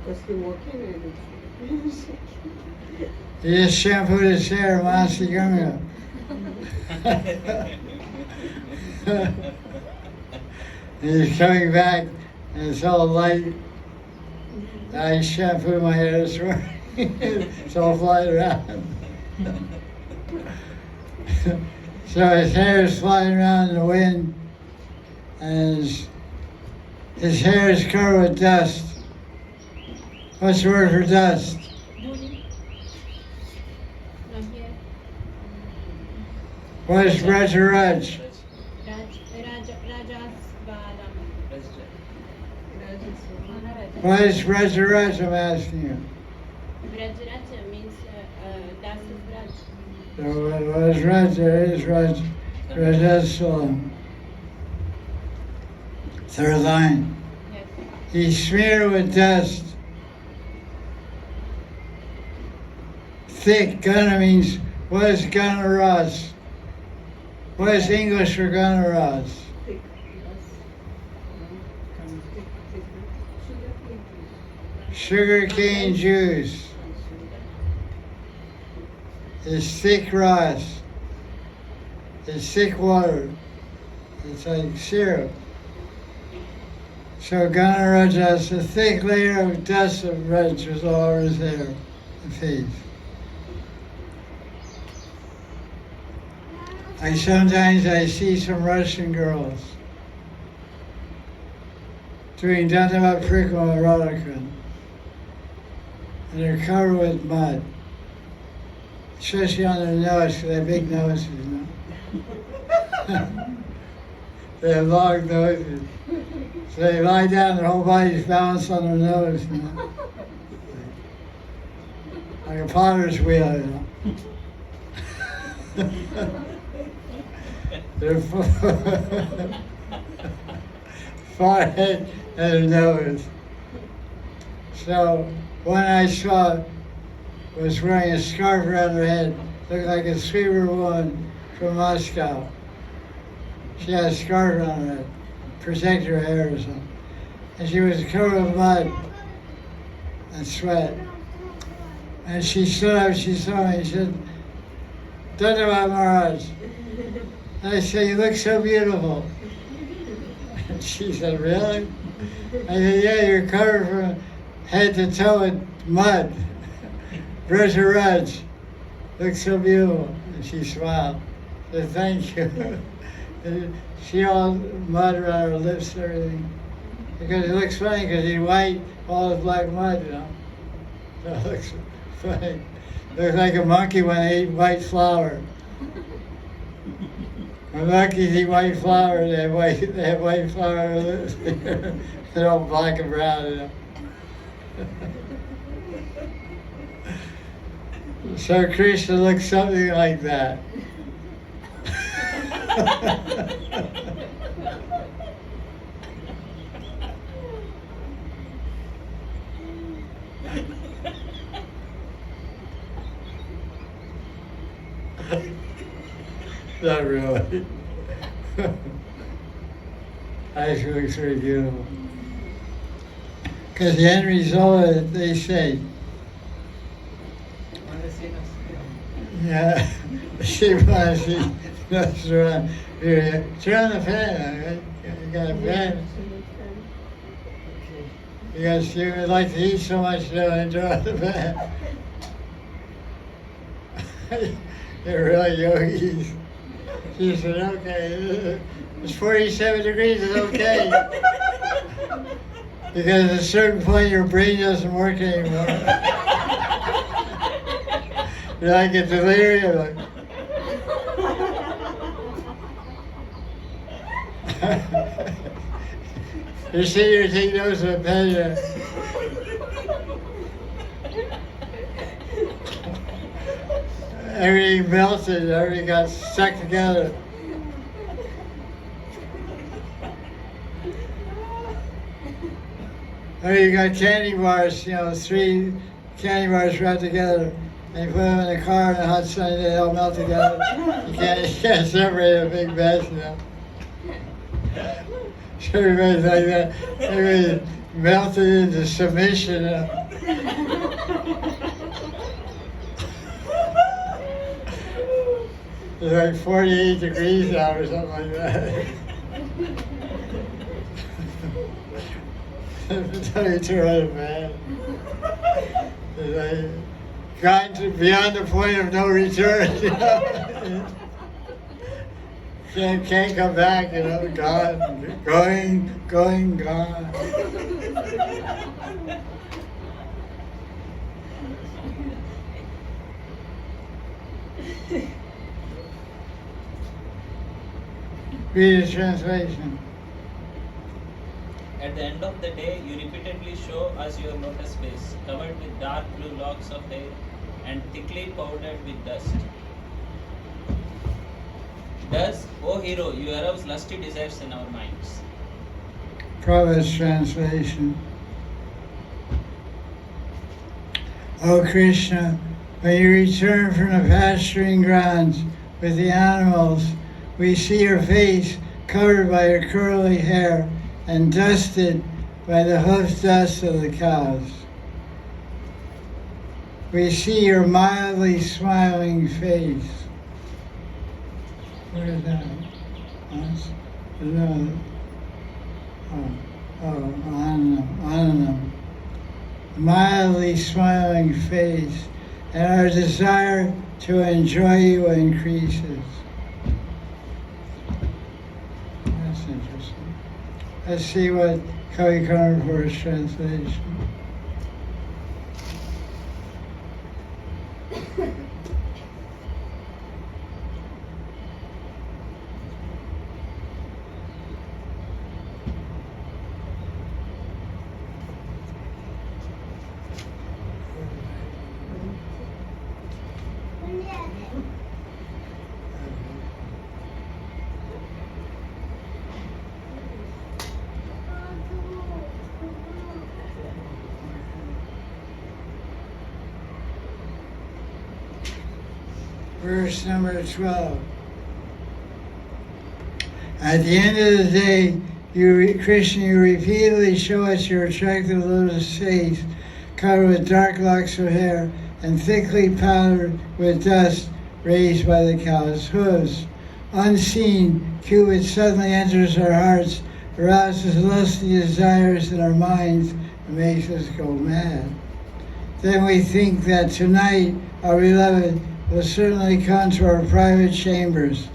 Because he walking and He just shampooed his hair, Masi Ganga. He's coming back and it's all light. I shampooed my hair this morning. It's all flying around. So his hair is flying around in the wind and his hair is covered with dust. What's the word for dust? Not here. What is Raja Raj? Raja's Balam. What is Raja Raj, I'm asking you. Brajaraja means dust of Braj. So what is Raja? It is Raj. Rajasalam. Third line. Yes. He's smeared with dust. Thick. Gana means, what is Gana Ras? What is English for Gana Ras? thick. Sugar cane juice. It's thick ras. It's thick water. It's like syrup. So Gana Raja has a thick layer of dust of Raj was all over his hair and face. Sometimes I see some Russian girls doing Dandavat Prikrama with Radhakrishna, and they're covered with mud, especially on their nose, because they have big noses, you know. They have long noses. So they lie down, their whole body's balanced on their nose, you know. Like a potter's wheel, you know. Their forehead and their nose. So one I saw was wearing a scarf around her head, looked like a sweeper woman from Moscow. She had a scarf on her head, protect her hair or something. And she was covered with mud and sweat. And she stood up, she saw me, she said, Dandavad Maharaj. I said, you look so beautiful. And she said, really? I said, yeah, you're covered from head to toe with mud. Raja Raj, looks so beautiful. And she smiled. I said, thank you. And she all mud around her lips and everything. Because it looks funny, because he's white, all his black mud, you know. So it looks funny. Looks like a monkey when they eat white flour. When monkeys eat white flour, they have white flour on their lips. They're all black and brown, you know. So Krishna looks something like that. Not really. Actually looks very beautiful. Because the end result of it, they say, yeah, she wants to turn on the fan. Right? You got a fan. Because you would like to eat so much, you don't turn on the fan. They're really yogis. She said, okay. It's 47 degrees, it's okay. Because at a certain point, your brain doesn't work anymore. You're like a delirium. Like, you're sitting here taking notes of a pen. Everything melted, everything got stuck together. Or you got candy bars, 3 candy bars wrapped together, and you put them in the car in the hot sun, and they all melt together. You can't separate a big mess, So everybody's like that. Everybody melted into submission. It's like 48 degrees out or something like that. Tell you to run, man. It's like gotten to beyond the point of no return. Can't come back, gone, going, gone. Read the translation. At the end of the day, you repeatedly show us your lotus face, covered with dark blue locks of hair and thickly powdered with dust. Thus, O hero, you arouse lusty desires in our minds. Prabhupada's translation. O Krishna, when you return from the pasturing grounds with the animals, we see your face covered by your curly hair and dusted by the hoof dust of the cows. We see your mildly smiling face. Where is that? Anam. Mildly smiling face, and our desire to enjoy you increases. That's interesting. Let's see what Kavi Karnapur's translation. Verse number 12. At the end of the day, Krishna, you repeatedly show us your attractive lotus face, covered with dark locks of hair and thickly powdered with dust raised by the cow's hooves. Unseen, Cupid suddenly enters our hearts, arouses lusty desires in our minds, and makes us go mad. Then we think that tonight our beloved will certainly come to our private chambers.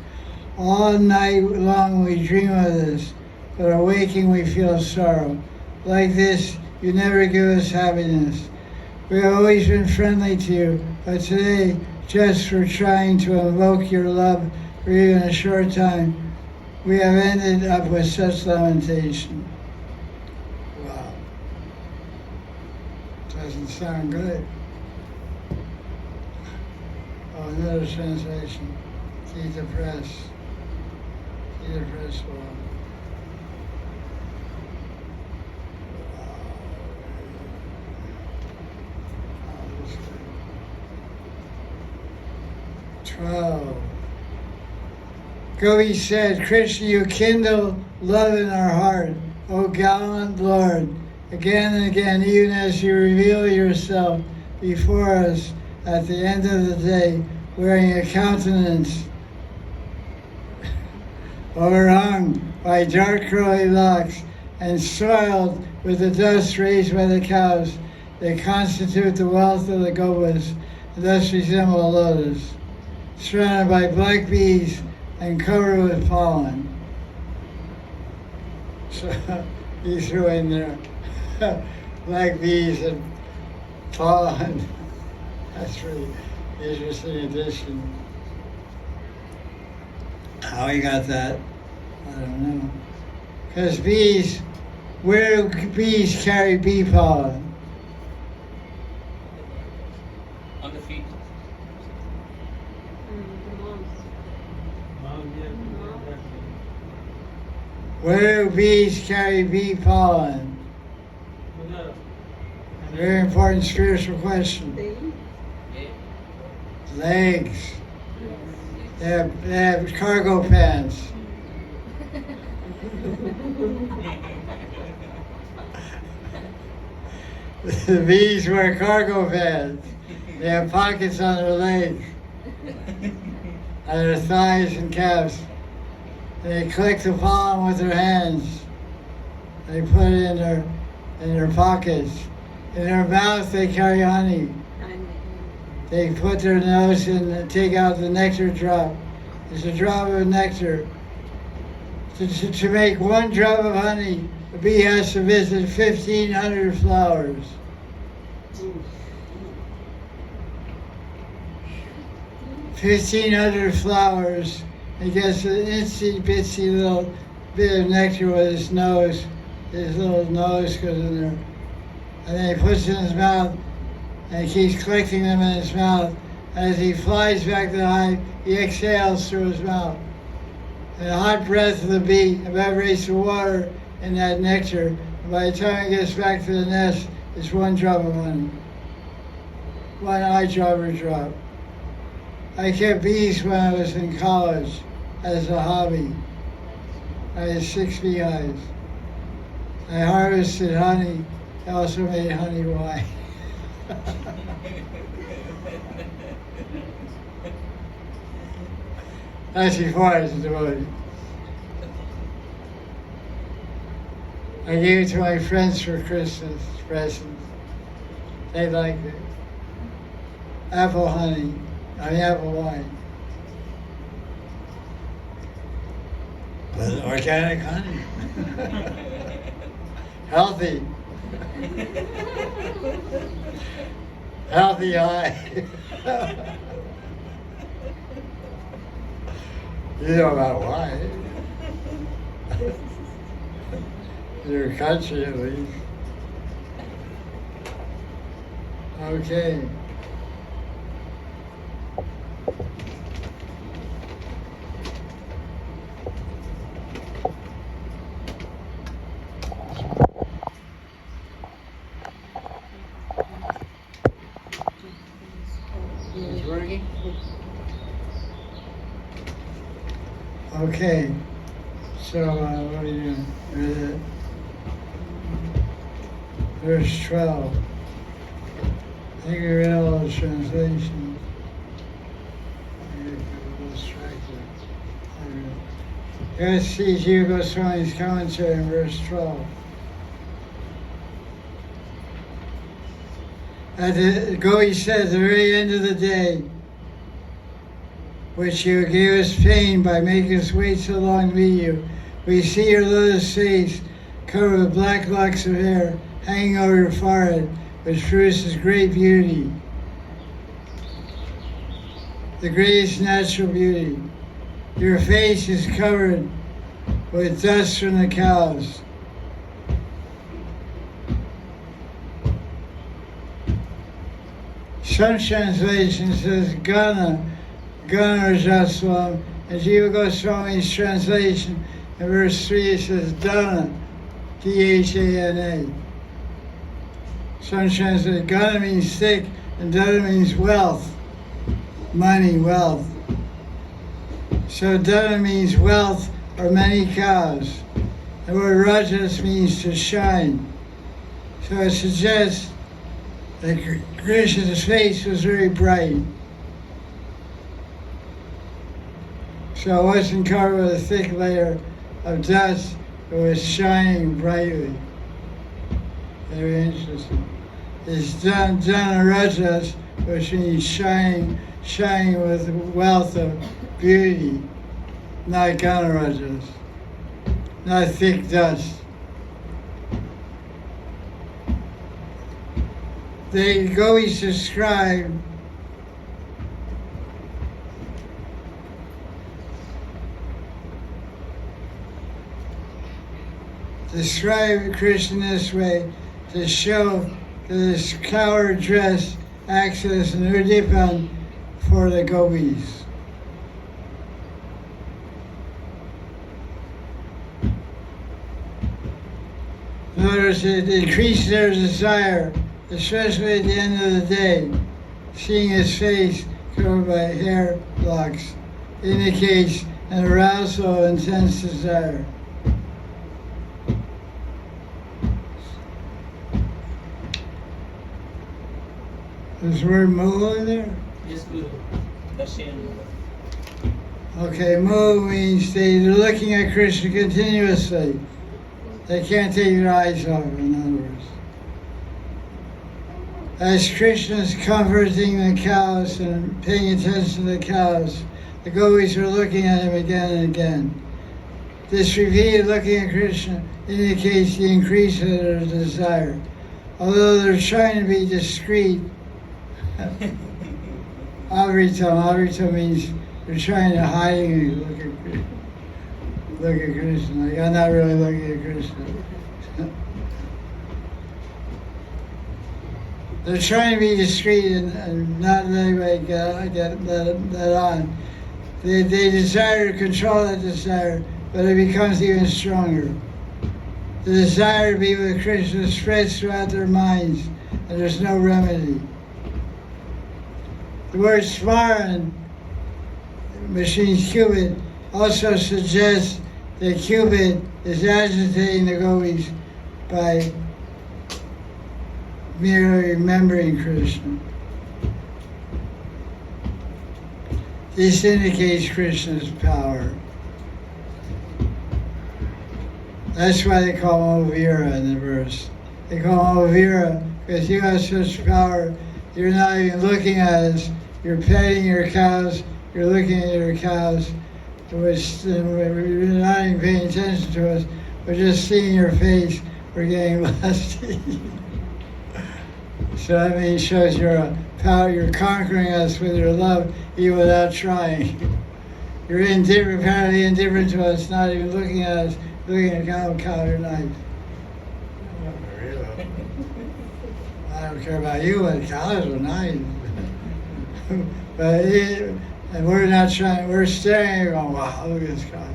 All night long we dream of this, but awaking we feel sorrow. Like this, you never give us happiness. We have always been friendly to you, but today, just for trying to invoke your love for even a short time, we have ended up with such lamentation. Wow. Doesn't sound good. Oh, another translation. Gita Press. Gita Press one. Oh, 12. Gopi said, Krishna, you kindle love in our heart, O gallant Lord. Again and again, even as you reveal yourself before us at the end of the day, wearing a countenance overhung by dark curly locks and soiled with the dust raised by the cows, they constitute the wealth of the Gopas and thus resemble a lotus. Surrounded by black bees and covered with pollen. So he threw in there black bees and pollen. That's really interesting addition. How he got that, I don't know. Because bees, where do bees carry bee pollen? On the feet. Where do bees carry bee pollen? Very important spiritual question. Yeah. Legs. They have cargo pants. The bees wear cargo pants. They have pockets on their legs, on their thighs and calves. They collect the pollen with their hands. They put it in their pockets. In their mouth, they carry honey. They put their nose in and take out the nectar drop. It's a drop of nectar. To make one drop of honey, a bee has to visit 1,500 flowers. $1,500 flowers. He gets an itsy bitsy little bit of nectar with his nose. His little nose goes in there. And then he puts it in his mouth and he keeps collecting them in his mouth. As he flies back to the hive, he exhales through his mouth. And the hot breath of the bee evaporates the water in that nectar. And by the time he gets back to the nest, it's one drop of honey. One eyedropper drop. I kept bees when I was in college as a hobby. I had 6 beehives. I harvested honey. I also made honey wine. That's before I was a devotee. I gave it to my friends for Christmas presents. They liked it. Apple honey. Apple wine. But organic honey. Healthy. Healthy eye. You know about why. Your country at least. Okay. It's working? Okay. So, what are you doing? Verse 12. I think we read all the translations. Let's see Jiva Goswami's commentary in verse 12. Gopi said, at the very end of the day, which you gave us pain by making us wait so long to meet you, we see your lotus face covered with black locks of hair hanging over your forehead, which produces great beauty. The greatest natural beauty. Your face is covered with dust from the cows. Some translation says Gana Rajaswam, and Jiva Goswami's translation in verse 3 it says Dana, Dhana. Some translate Gana means thick, and Dana means wealth, money, wealth. So Dana means wealth or many cows. The word Rajas means to shine. So it suggests that Krishna's face was very bright. So it wasn't covered with a thick layer of dust, it was shining brightly. Very interesting. It's Dana Rajas, which means shining with wealth of beauty. not Ganarajas, not thick dust. The Gopis describe Krishna this way to show that his flower dress acts as an udipan for the Gopis. In other words, it increased their desire, especially at the end of the day. Seeing his face covered by hair locks indicates an arousal of intense desire. Is the word mu in there? Yes, Guru. Darshan. Okay, mu means they're looking at Krishna continuously. They can't take their eyes off him, in other words. As Krishna's comforting the cows and paying attention to the cows, the Gopis are looking at him again and again. This repeated looking at Krishna indicates the increase of their desire. Although they're trying to be discreet, Avrita means they're trying to hide and look at Krishna. Like, I'm not really looking at Krishna. They're trying to be discreet and not let anybody get let on. They desire to control that desire, but it becomes even stronger. The desire to be with Krishna spreads throughout their minds, and there's no remedy. The word smaran, machine's Cupid, also suggests that Cupid is agitating the Gopis by merely remembering Krishna. This indicates Krishna's power. That's why they call him Ovira in the verse. They call him Ovira because you have such power. You're not even looking at us. You're petting your cows. You're looking at your cows. You're not even paying attention to us. We're just seeing your face. We're getting lusty. So that means shows your power. You're conquering us with your love, even without trying. You're apparently indifferent to us, not even looking at us, looking at cow your knife. I don't care about you, but cows are nice. And we're not trying, we're staring and going, wow, look at this cow.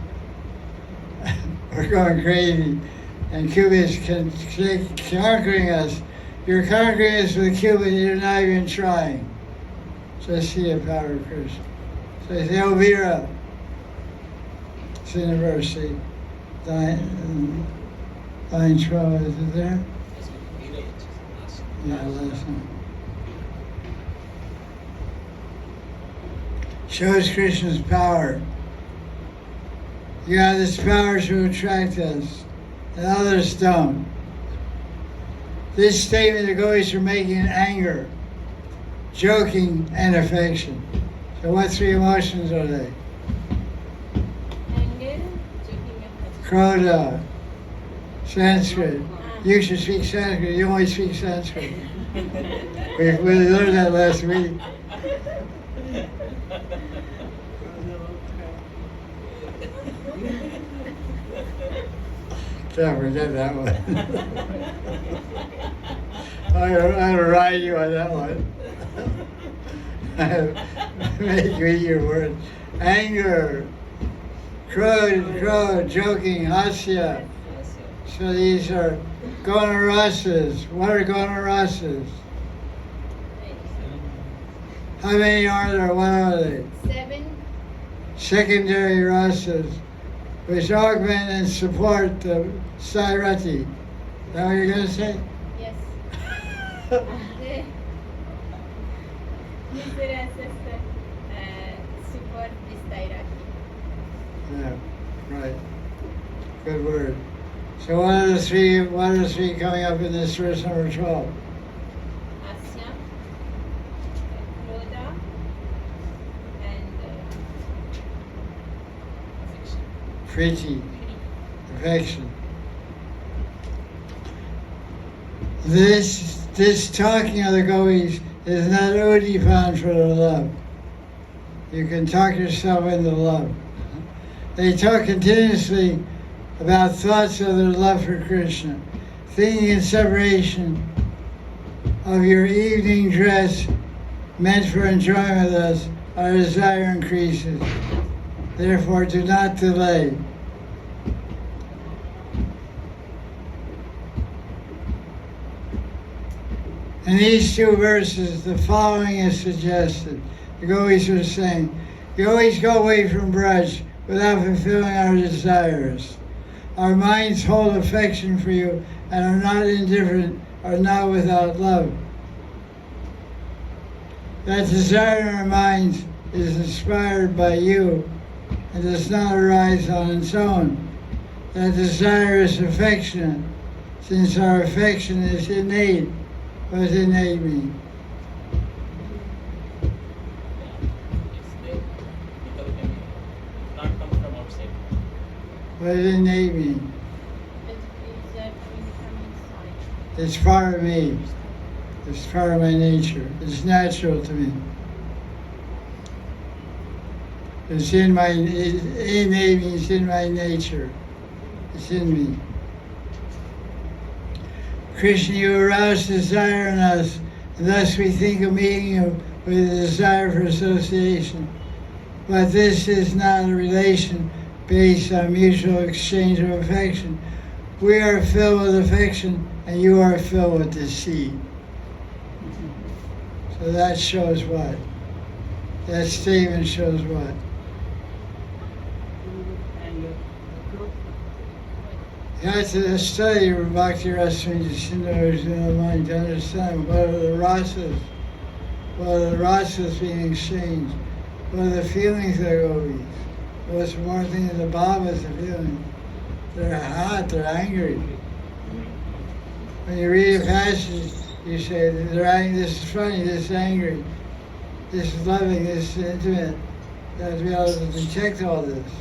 We're going crazy. And Cupid's conquering us. You're conquering us with Cupid, you're not even trying. Just see the power of Krishna. So they say, Ovira. It's in the verse, see. Line 12, is it there? Yeah, last one. Shows Krishna's power. You have this power to attract us, and others don't. This statement the Gopis are making in anger, joking, and affection. So what three emotions are they? Anger, joking, and Krodha, Sanskrit. You should speak Sanskrit. You only speak Sanskrit. We learned that last week. Can't forget that one. I'll ride you on that one. Make me your word. Anger, crowd, joking, hasya. So these are gonarasas. What are gonarasas? How many are there? What are they? 7. Secondary rasas, which augment and support the sairati. Is that what you're going to say? Yes. These rasas support this hierarchy. Yeah, right. Good word. So what are the three coming up in this verse number 12? Asya, Krodha, and Kriti, perfection. This talking of the gopis is not udi found for the love. You can talk yourself into love. They talk continuously about thoughts of their love for Krishna, thinking in separation of your evening dress meant for enjoyment with us, our desire increases. Therefore, do not delay. In these two verses, the following is suggested. The gopis are saying, you always go away from Braj without fulfilling our desires. Our minds hold affection for you and are not indifferent, are not without love. That desire in our minds is inspired by you and does not arise on its own. That desire is affectionate, since our affection is innate. What does innate mean? It's there without any, not come from outside. What does innate mean? It is coming from inside. It's part of me. It's part of my nature. It's natural to me. It's in my, innate means in my nature. It's in me. Krishna, you arouse desire in us, and thus we think of meeting you with a desire for association. But this is not a relation based on mutual exchange of affection. We are filled with affection, and you are filled with deceit. So that shows what? That statement shows what? Anger. You have to study Bhakti Rasmini Sindhu's mind to understand what are the rasas, what are the rasas being exchanged, what are the feelings that go with these. What's more thing than the Babas are feeling? They're hot, they're angry. When you read a passage, you say, they're angry, this is funny, this is angry, this is loving, this is intimate. You have to be able to detect all this.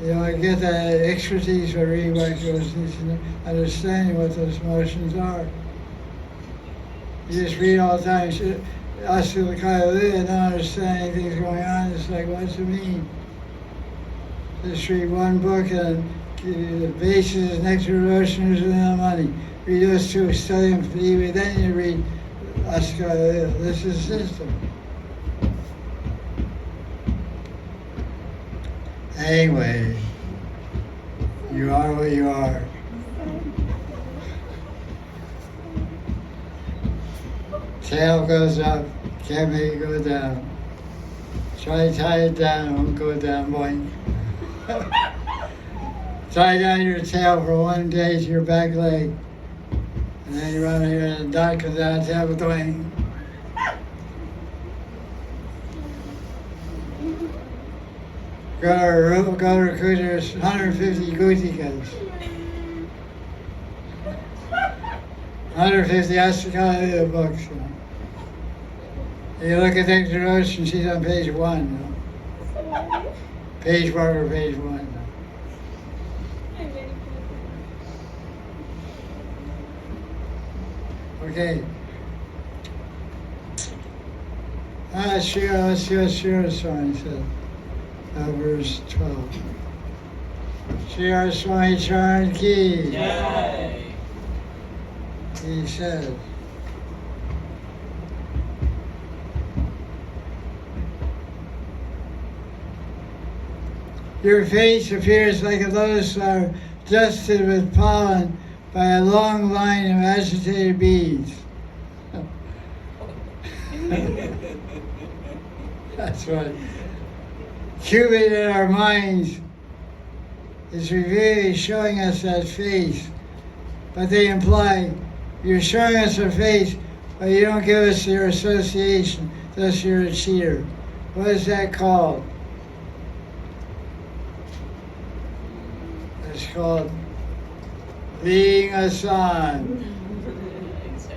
You know, I get that expertise by reading Bhakti Rasmini, understanding what those emotions are. You just read all the time, and not understand anything's going on. It's like, what's it mean? Just read one book and the basis is nectar devotion is within the money. Read those two, study them deeply, then you read Askaya. This is the system. Anyway, you are what you are. Tail goes up, can't make it go down. Try to tie it down, it won't go down, boing. Tie down your tail for one day to your back leg. And then you run here and the dot comes down, tail goes doing. Go to Recruiter's 150 Gutikas. 150 Astakala books. You look at Dr. Ocean, she's on page 1. Page 1 or page 1. Okay. Let's see what Shira Swami said. Verse 12. Shira Swami Charan Ki. Jai. He says, your face appears like a lotus flower dusted with pollen by a long line of agitated bees. That's what Cupid in our minds is revealing, showing us that face. But they imply, you're showing us a face, but you don't give us your association, thus you're a cheater. What is that called? It's called leading us on.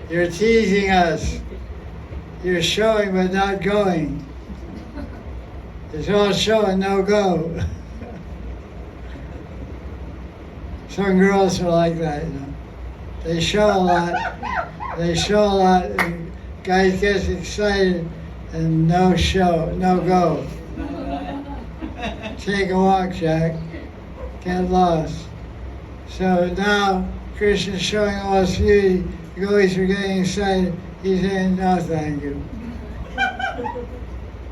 You're teasing us. You're showing but not going. It's all show and no go. Some girls are like that, you know. They show a lot. They show a lot. And guys get excited and no show, no go. Take a walk, Jack. Get lost. So now Krishna's showing all his beauty. The gopis are getting excited. He's saying, no, thank you.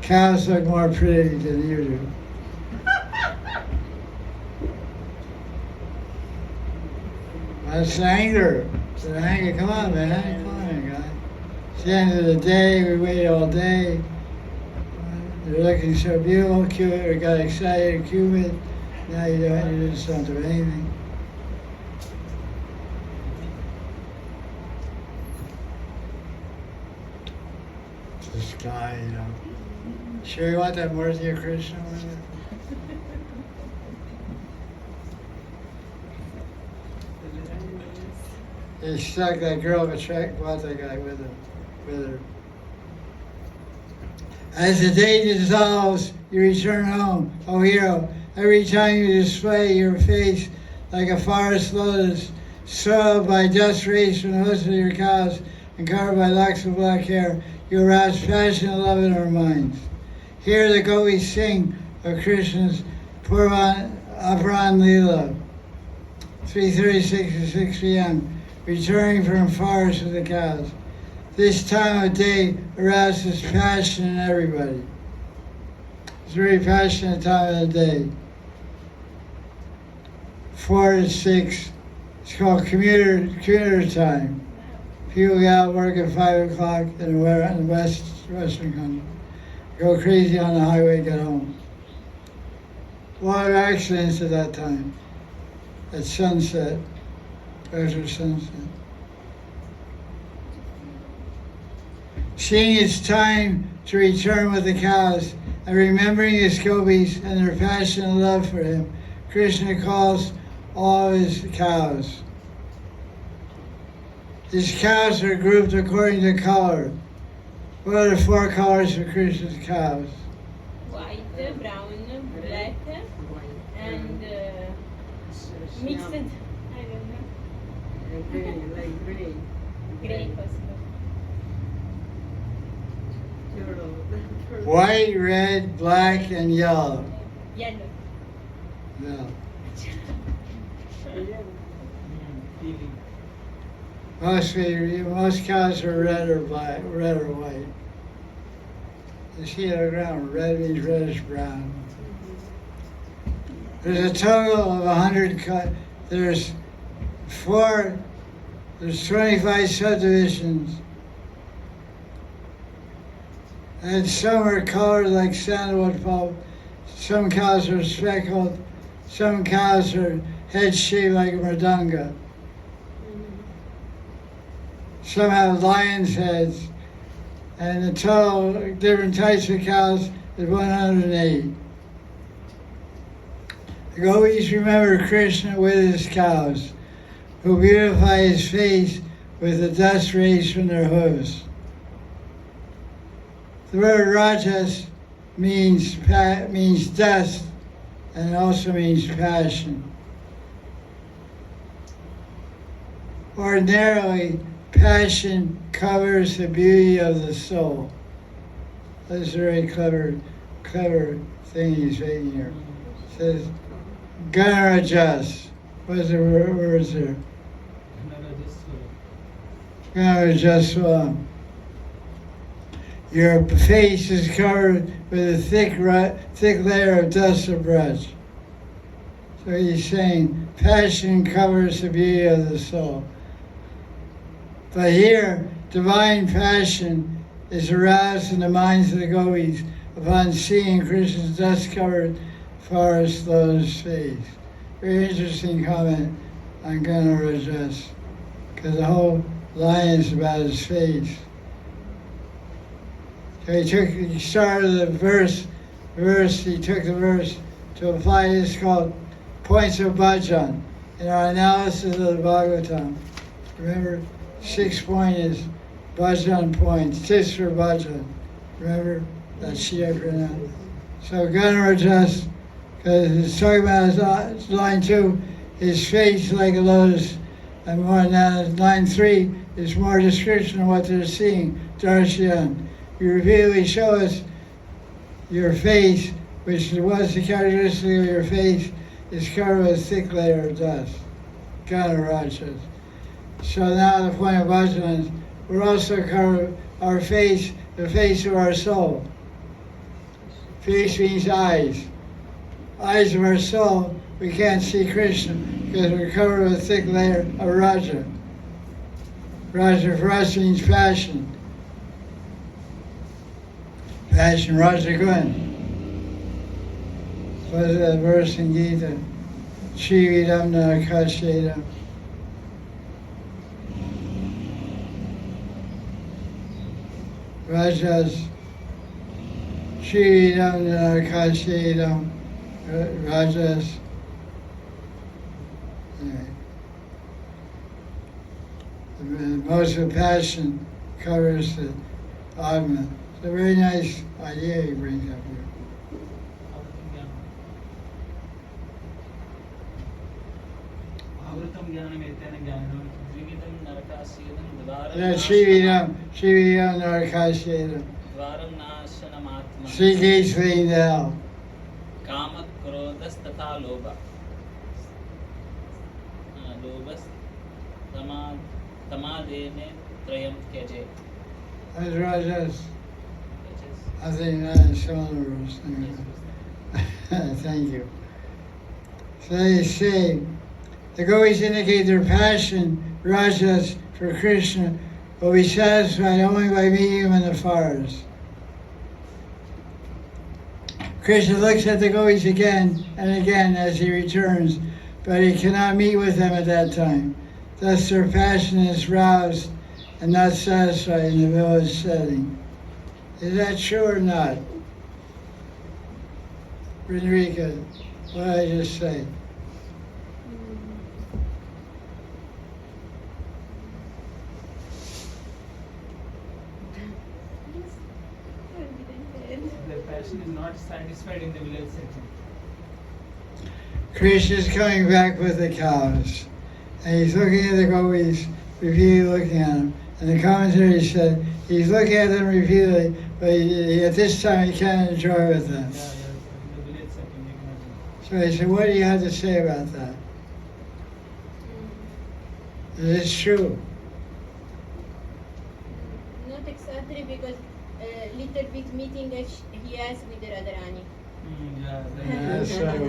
Cows look more pretty than you do. That's anger. It's an anger. Come on, man. Come on, guy. It's the end of the day. We wait all day. They're looking so beautiful, cute, or got excited, Cupid. Now you just don't do anything. This guy, you know. Sure you want that Murthy of Krishna with it? He stuck that girl, but brought that guy with her. As the day dissolves, you return home, O hero. Every time you display your face like a forest lotus, soiled by dust rays from the hooves of your cows and covered by locks of black hair, you arouse passion and love in our minds. Here the gopis sing of Krishna's Aparan Leela, 3:36 to 6 p.m., returning from forest with the cows. This time of day arouses passion in everybody. It's a very passionate time of the day. 4 to 6, it's called commuter time. People get out work at 5 o'clock in the western country. Go crazy on the highway, get home. A lot of accidents at that time, at sunset, after sunset. Seeing it's time to return with the cows and remembering his gopis and their passion and love for him, Krishna calls all of his cows. His cows are grouped according to color. What are the 4 colors for Krishna's cows? White, brown, black, and mixed. I don't know. Like green. Gray possible. White, red, black, and yellow. Yellow. No. Feeling. Most cows are red or black, red or white. You see it on the ground, red means reddish brown. There's a total of 100 there's 25 subdivisions. And some are colored like sandalwood pulp. Some cows are speckled. Some cows are head-shaped like a mridanga. Some have lion's heads. And the total different types of cows is 108. The gopis remember Krishna with his cows, who beautify his face with the dust rays from their hooves. The word rajas means dust, and it also means passion. Ordinarily, passion covers the beauty of the soul. That's a very clever thing he's saying here. It says, Ganarajas. What's the words there? Ganarajas. Your face is covered with a thick layer of dust of brush. So he's saying passion covers the beauty of the soul. But here, divine passion is aroused in the minds of the gopis upon seeing Krishna's dust-covered forest lotus face. Very interesting comment on Ganarajas, because the whole line is about his face. So he started the verse, he took the verse to apply this called points of bhajan in our analysis of the Bhagavatam. Remember, 6 point is bhajan points, tips for bhajan. Remember that Shia pronounced. So Ganarajas, because it's talking about his line 2, his face like a lotus. And more now, line 3 is more description of what they're seeing. Darshan, you repeatedly show us your face, which was the characteristic of your face, is covered with a thick layer of dust. Rajas. So now the point of bhajan is we're also covered our face, the face of our soul. Face means eyes. Eyes of our soul, we can't see Krishna because we're covered with a thick layer of Raja. Raja for us means passion. Passion, Raja Gun. What is that verse in Gita? Chividam Narakashedam. Rajas. Chividam Narakashedam. Rajas. The emotional passion covers the Atma. It's a very nice idea he brings up here. Yeah, Shividam Narakashedam. Three gates leading to hell. Kama Krodas Tata Loba. Lobas Tamadene Trayam Keje. That's Rajas. I think that's some of the rules. Thank you. So they say, the Gopis indicate their passion, Rajas, for Krishna, will be satisfied only by meeting him in the forest. Krishna looks at the Gopis again and again as he returns, but he cannot meet with them at that time. Thus their passion is roused and not satisfied in the village setting. Is that true or not? Rinrika, what did I just say? The passion is not satisfied in the village setting. Krishna is coming back with the cows, and he's looking at the Gopis, repeatedly looking at them. And the commentary said he's looking at them repeatedly, but at this time he can't enjoy with them. Yeah, in the village setting you cannot. So he said, what do you have to say about that? Is it true? Not exactly because little bit meeting he has with the Radharani. That's right.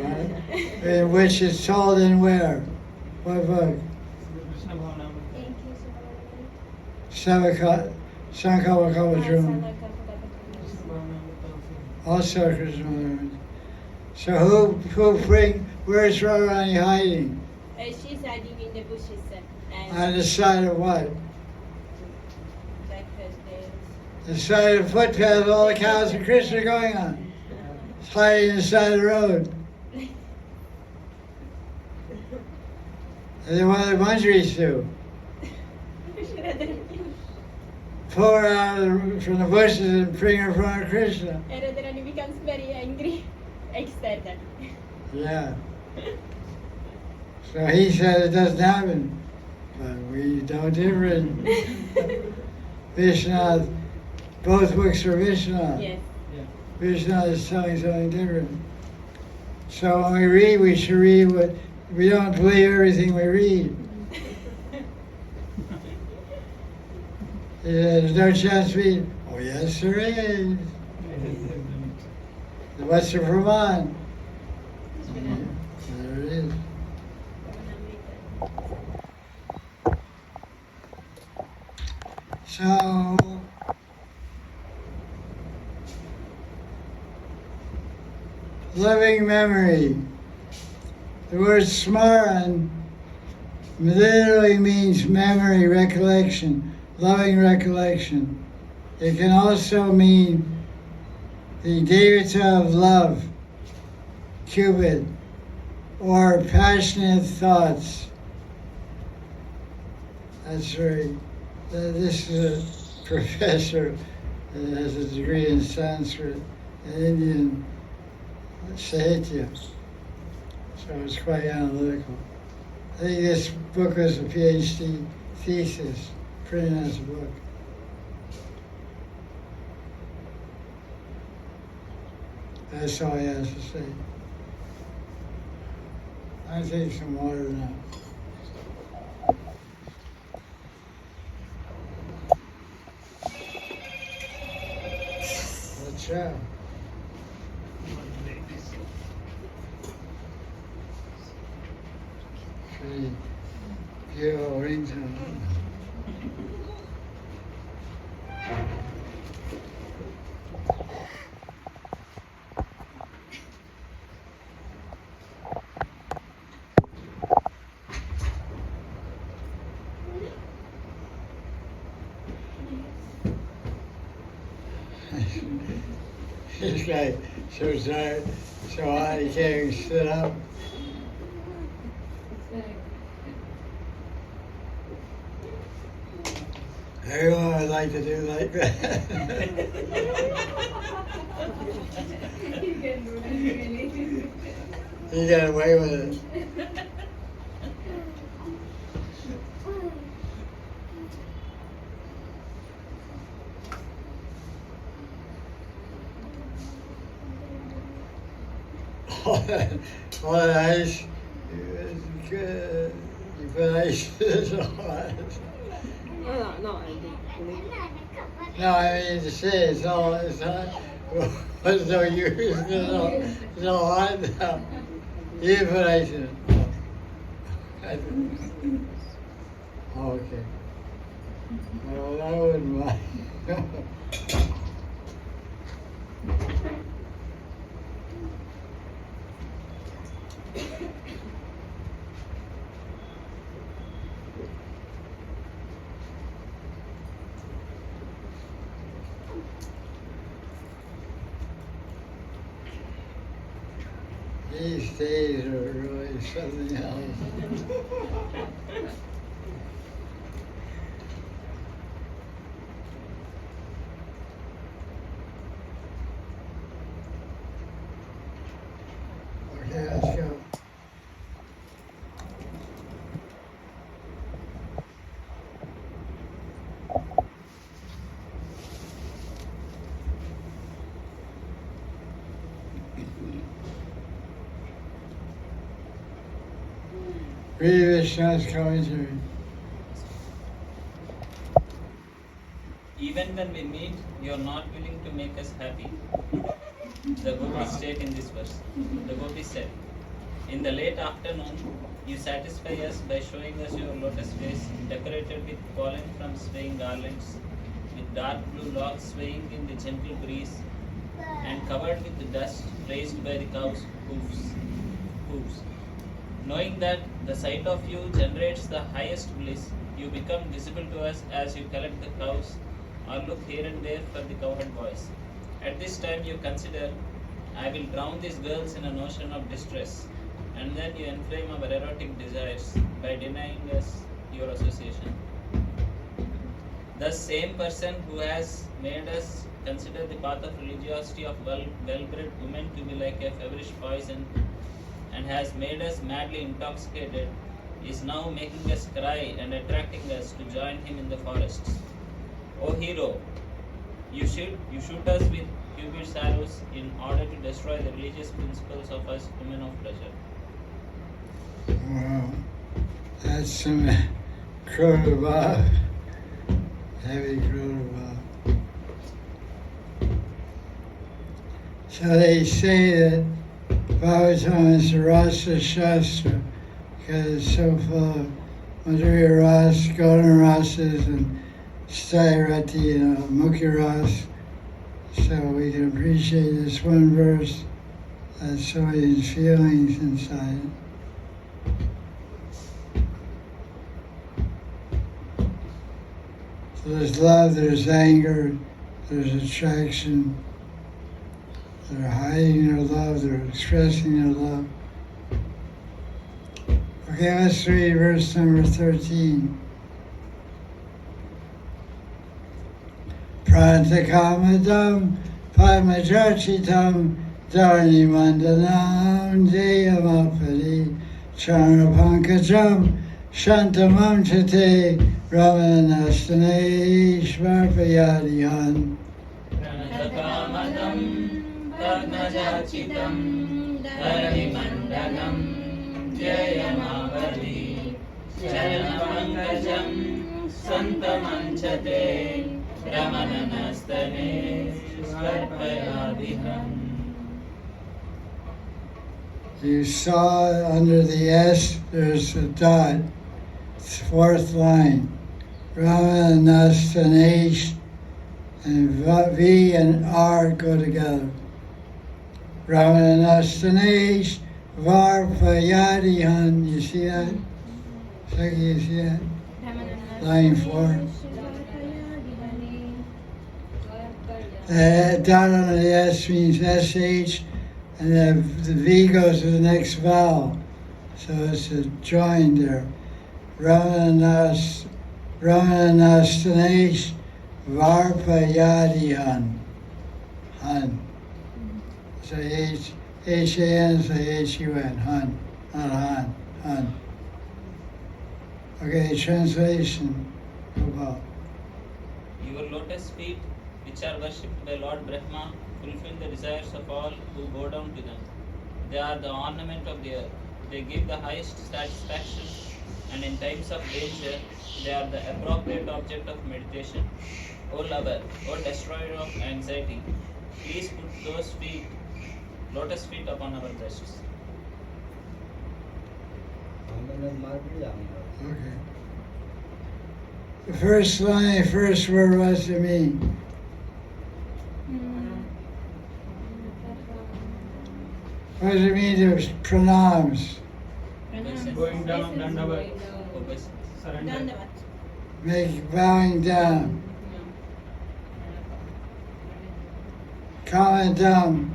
In which is told in where? What book? Krishna Bhavana. Thank you. Sankavakavajruma. Also Krishna. So where's Radharani hiding? She's hiding in the bushes On and the side of what? breakfast there. The side of the footpath all the cows and Krishna are going on. It's hiding on the side of the road. And then what do the manjaris do? Pull her out from the bushes and bring her in front of Krishna. And Radharani becomes very angry. External. Yeah. So he said it doesn't happen. But we don't different. Vishwanath, both books are Vishwanath. Yes. Vishwanath is telling something different. So when we read, we should read what, we don't believe everything we read. There's no chance to be, oh yes there is. What's the Praman? There it is. So, loving memory. The word smaran literally means memory, recollection, loving recollection. It can also mean the devata of love, Cupid, or passionate thoughts. That's right. This is a professor that has a degree in Sanskrit and Indian Sahitya, so it's quite analytical. I think this book was a PhD thesis, printed as a book. That's all he has to say. I'll take some water now. Watch out. Pretty beautiful ringtone. This guy so tired, so hot he can't even sit up. Everyone would like to do like that. He got away with it. All the ice, it was good. You put ice in the ice. No, I think. No, I mean to say it's not, what's no use, it's all hot now. You didn't put ice in it. Oh, okay. Well, I wouldn't mind. These days are really something else. Okay, let's go. Read Vishnu's commentary. Even when we meet, you are not willing to make us happy. The Gopi state in this verse. The Gopi said, in the late afternoon, you satisfy us by showing us your lotus face, decorated with pollen from swaying garlands, with dark blue locks swaying in the gentle breeze, and covered with the dust raised by the cow's hooves. Knowing that the sight of you generates the highest bliss, you become visible to us as you collect the cows or look here and there for the cowherd boys. At this time you consider, I will drown these girls in an ocean of distress, and then you inflame our erotic desires by denying us your association. The same person who has made us consider the path of religiosity of well-bred women to be like a feverish poison, and has made us madly intoxicated, is now making us cry and attracting us to join him in the forests. O hero, you shoot us with cupid's arrows in order to destroy the religious principles of us women of pleasure. Wow, that's some Krota, heavy Krota. So they say that Bhagavatam is the Rasa Shastra because it's so full of Madhurya Ras, Gona Rasas, and Stairati and Mukhi Ras. So we can appreciate this one verse that's so many feelings inside it. So there's love, there's anger, there's attraction. They're hiding their love, they're expressing their love. Okay, let's read verse number 13. Prantakamadam Padmajachitam Dharni Mandanam Jayamapadi Charnapankajam Shantamam Chate Ramanastane Shvarpayadihan Pranatakamadam Padmajachitam Dharimandalam Jayamavali Charanapankajam Santamanchate Ramanastane Shvarpayadihan. You saw under the S, there's a dot, it's fourth line. Ramanastane and V and R go together. Ramanastane Varpayadihan. You see that? Second, you see that? Line 4. The dot on the S means SH, and the V goes to the next vowel. So it's a join there. Ramanastane Varpayadihan. Han. So H-A-N, so H-U-N. Han. Not Han. Han. Okay, translation. Gopal. Your lotus feet, which are worshipped by Lord Brahma, fulfill the desires of all who bow down to them. They are the ornament of the earth. They give the highest satisfaction, and in times of danger, they are the appropriate object of meditation. O lover, O destroyer of anxiety, please put those feet, lotus feet, upon our breasts. Okay. The first line, first word, what's it mean? What does it mean to pranams? Going down, dandavat, surrender. Make bowing down. Calm down.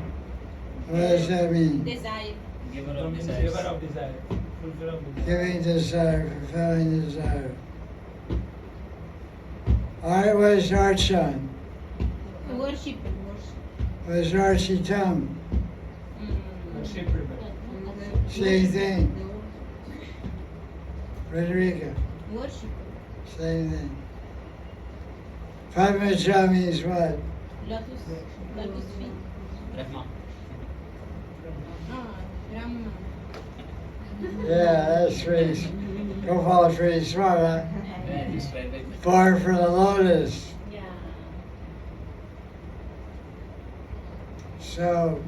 What does that mean? Desire. Giver Giver of desires. of desire. Fulfill of desire. Giving desire, fulfilling desire. Alright, what is Archan? Worship. What is Architam? Worship. Same thing. Frederica, Worship. same thing. Padmaja means what? Lotus. Lotus feet. Brahma. Brahma. Yeah, that's pretty. Gopal is pretty smart, huh? Describe it. Born from the lotus. Yeah. So,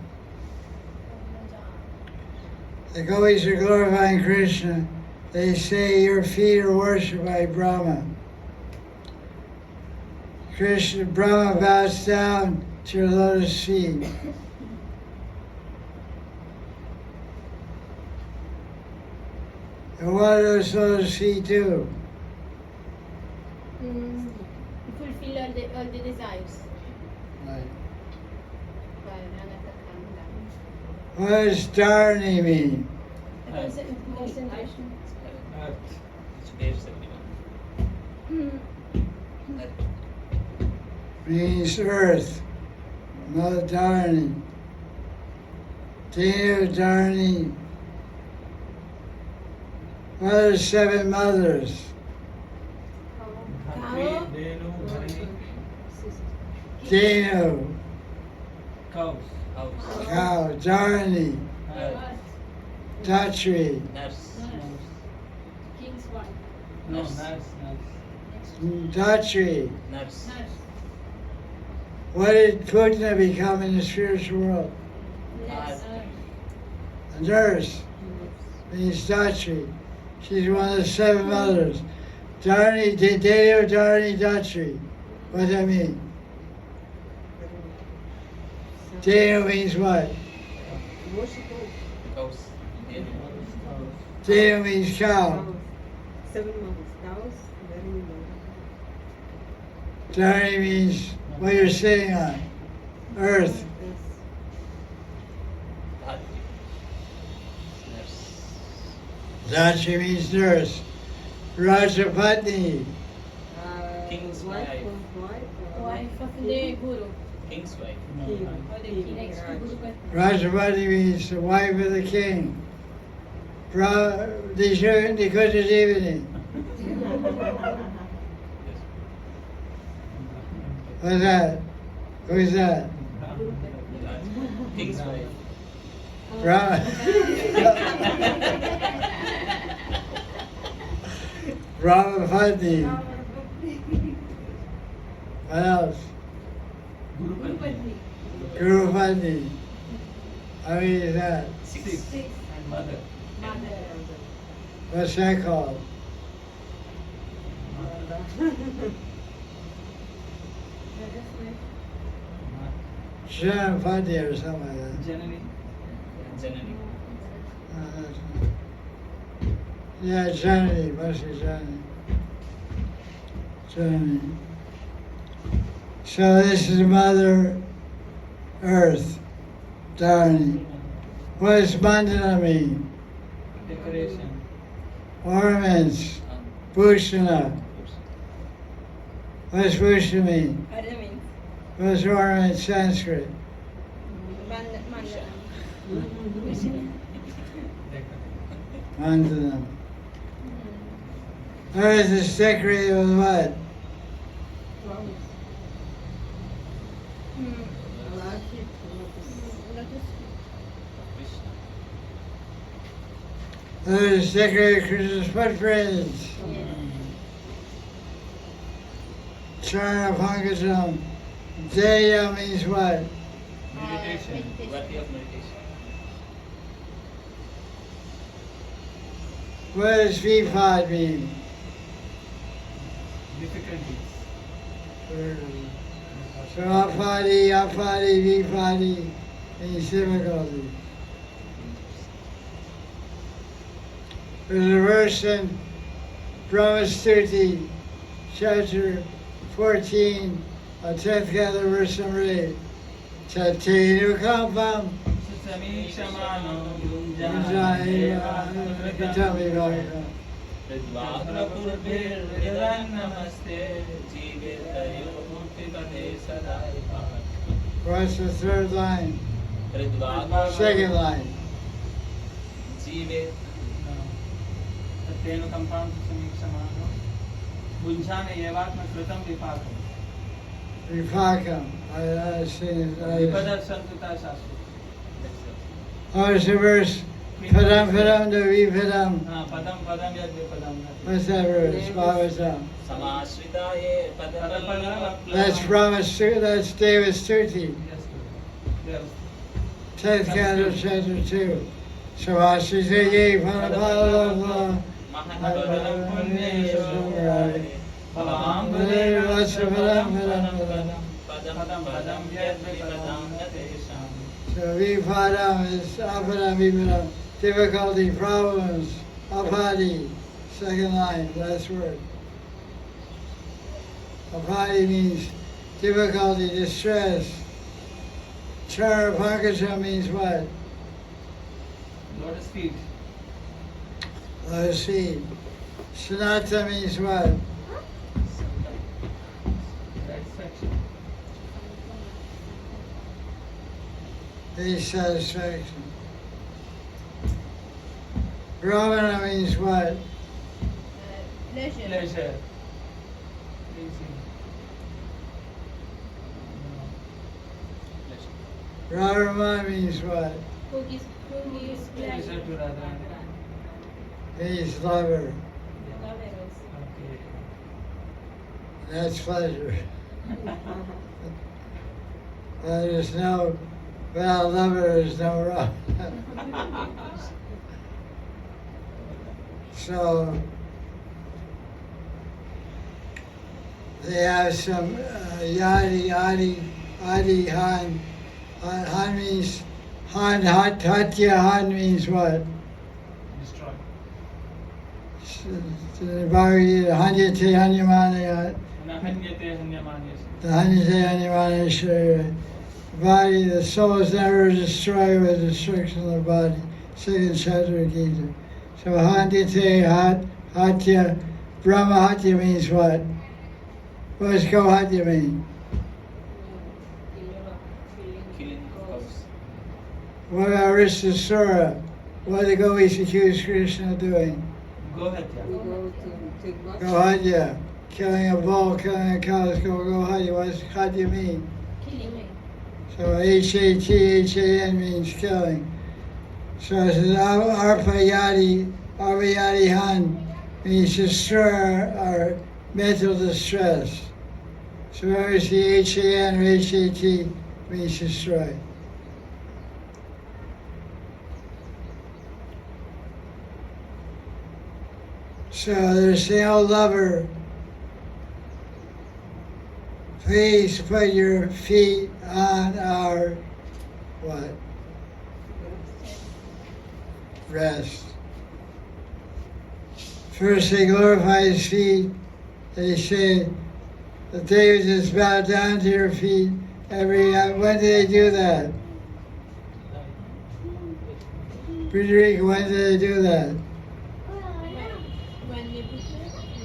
the Gopis are glorifying Krishna. They say your feet are worshipped by Brahma. Krishna, Brahma bows down to your lotus feet. And what do those lotus feet do? Fulfill all the desires. Right. What does Dharani mean? Concentration. Earth. Which bears everyone. Earth. Means earth. Mother Dharani. Dev Dharani. What are the 7 mothers? Dhari, Denu, Dhari, Denu, cows. House. cow, Dharani, Earth. Datri, Nurse. King's wife. No, Nurse. nurse. Datri. Nurse. What did Putna become in the spiritual world? Yes. A nurse. Means Datri. She's one of the 7 mothers. Dharani, Denu, Dharani, Datri. What does that mean? Denu means what? Cows. Then Denu means cow. 7 months. Cows, very low. Dharani means what you're sitting on. Earth. Yes. Dhari. Nurse. Datri means nurse. Rajapatni. King's Wife wife. of wife. Wife of the Guru. King's wife. King. Or the King. king. Raj. Rajapatni means the wife of the king. Die Kutte Divini. What's that? Who's that? King's wife. Ramapati. What else? Gurupati. How many is that? Six. And mother. What's that called? Shanapati or something like that. Janani. Janani. Yeah, Janani, must be Janani. Janani. So this is Mother Earth, Dharani. What does Mandana mean? Decoration. Ornaments, Bhushana. What does Bhushana mean? Ornaments. What does ornament in Sanskrit? Mandana. Mandana. Earth is decorated with what? Krishna. Earth is decorated with Krishna's footprints. Charna Pankajam. Jaya means what? Meditation. Worthy of meditation. What does Vipad mean? Difficulties. So Apadi, Vipadi means difficulty. There's a verse in Brahmastuti, chapter 14, 10th gather verse number 8. Chatenu Kampam. Samikshamano Tell me about it. Namaste. What's the third line? Second line. Tenu kampam samikshamano Bunjane yevatma kritam vipakam. Vipakam. I sing it. Vipada santuta shastri. Oh, it's the verse. Padam padam to Vipadam. Padam yad vipadam. What's that verse? Bhagavatam. Samashritaye padapalava. That's Brahmastuti, that's Devastuti. Yes. 10th canto, chapter 2. Savashritaye Padapalava. Mahanidhi. Padam yad vipadam natesham. So Vipadam is Apadam, Vipadam. Difficulty, problems, Apadi. Second line, last word. Apadi means difficulty, distress. Chara Pankajam means what? Lotus feet. Lotus feet. Sanata means what? Satisfaction. Peace, satisfaction. Brahmana means what? Pleasure. Pleasure. Easy. Radharama means what? Who gives Pleasure pleasure? to Radha. Peace, lover. Lovers. Okay. That's pleasure. There's no, without lover, there's no Radha. So, they have some Adi, Han. Han means, Hatya, Han means what? Destroy. The Bhagavad Gita, Hanyate Hanyamana, Nahanyate hanyamanyas. the Hanyate Hanyamana, body, the soul is never destroyed with destruction of the body. Second chapter of Gita. So Hanyate, Hatya, Brahma Hatya means what? What does Gohatya mean? Killing cows. What about Ristasura? What did the gopis accuse Krishna of doing? Gohatya. We go to take what? Gohadya. Killing a bull, killing a cow, let's go Gohadya. What's Hadya mean? Killing. So H-A-T-H-A-N means killing. So it says Arpayati, Han means destroy our mental distress. So whether it's the H-A-N or H-A-T means destroy. So they're saying, oh lover, please put your feet on our what? Rest. First they glorify his feet. They say that David just bowed down to your feet every when did they do that? Frederica, when did they do that? When they put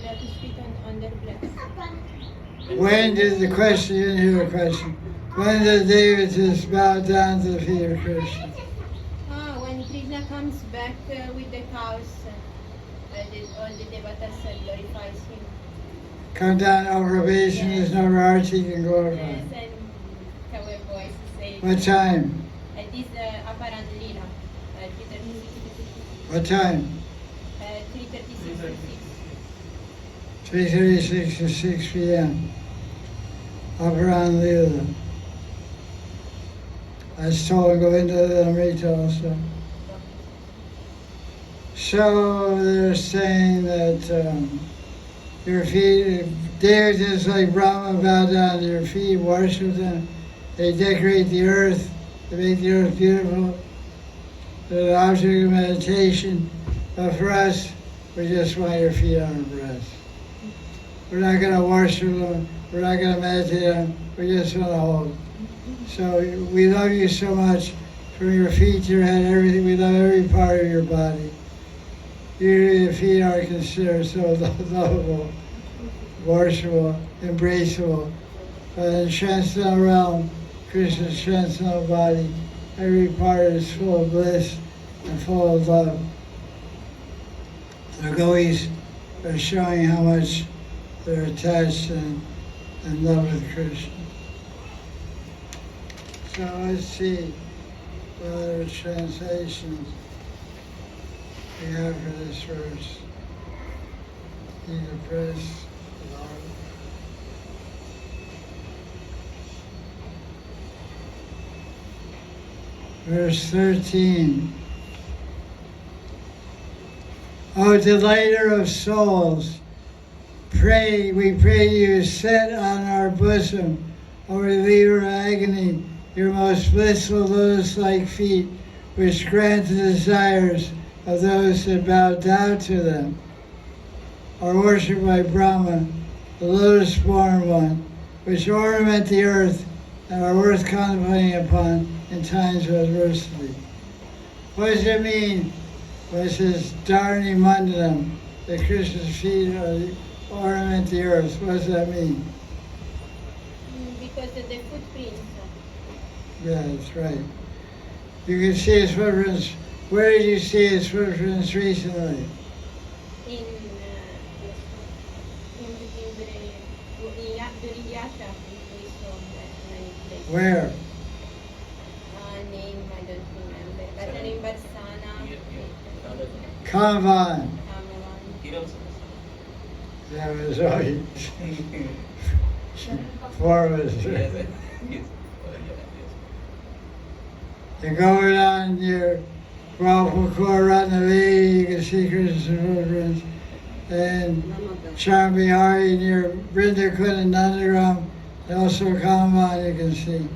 lotus feet on their breast. When did the question, you didn't hear the question. When did David just bow down to the feet of Krishna? When Krishna comes back with the cows, all the devatas glorifies him. Come down over ovation, there's no arti you can glorify. Yes, and our voice say. What time? It is apparent lila. 3:36. What time? 3:36. 3:36 to 6 p.m. Aparan Leela. I told Govinda Amrita also. So they're saying that your feet, David is like Brahma, bow down to your feet, worship them. They decorate the earth, they make the earth beautiful. They're the object of meditation. But for us, we just want your feet on our breast. We're not going to worship them. We're not going to meditate on them. We just want to hold them. So we love you so much, from your feet to your head, everything. We love every part of your body. Your feet are considered so lovable, worshipable, embraceable. But in the transcendental realm, Krishna's transcendental body, every part is full of bliss and full of love. The gopis are showing how much they're attached and in love with Krishna. So let's see what other translations we have for this verse. Gita Press. Verse 13. O delighter of souls, we pray you, set on our bosom, O reliever of agony, your most blissful lotus-like feet, which grant the desires of those that bow down to them, are worshipped by Brahma, the lotus-born one, which ornament the earth and are worth contemplating upon in times of adversity. What does it mean when it says Dharani Mandanam, that Krishna's feet ornament the earth? What does that mean? Because of the footprints. Yeah, that's right. You can see his footprints. Where did you see his footprints recently? In during Yatra, we saw many places. Where? Name I don't remember, but in Barsana, Kanvan. Kamavan. That was right. Forest. You go down your Gopal Ratnavedi, you can see Krishna's footprints. And Chambihari near Brindakund and Nandagram, and also Kanvan you can see.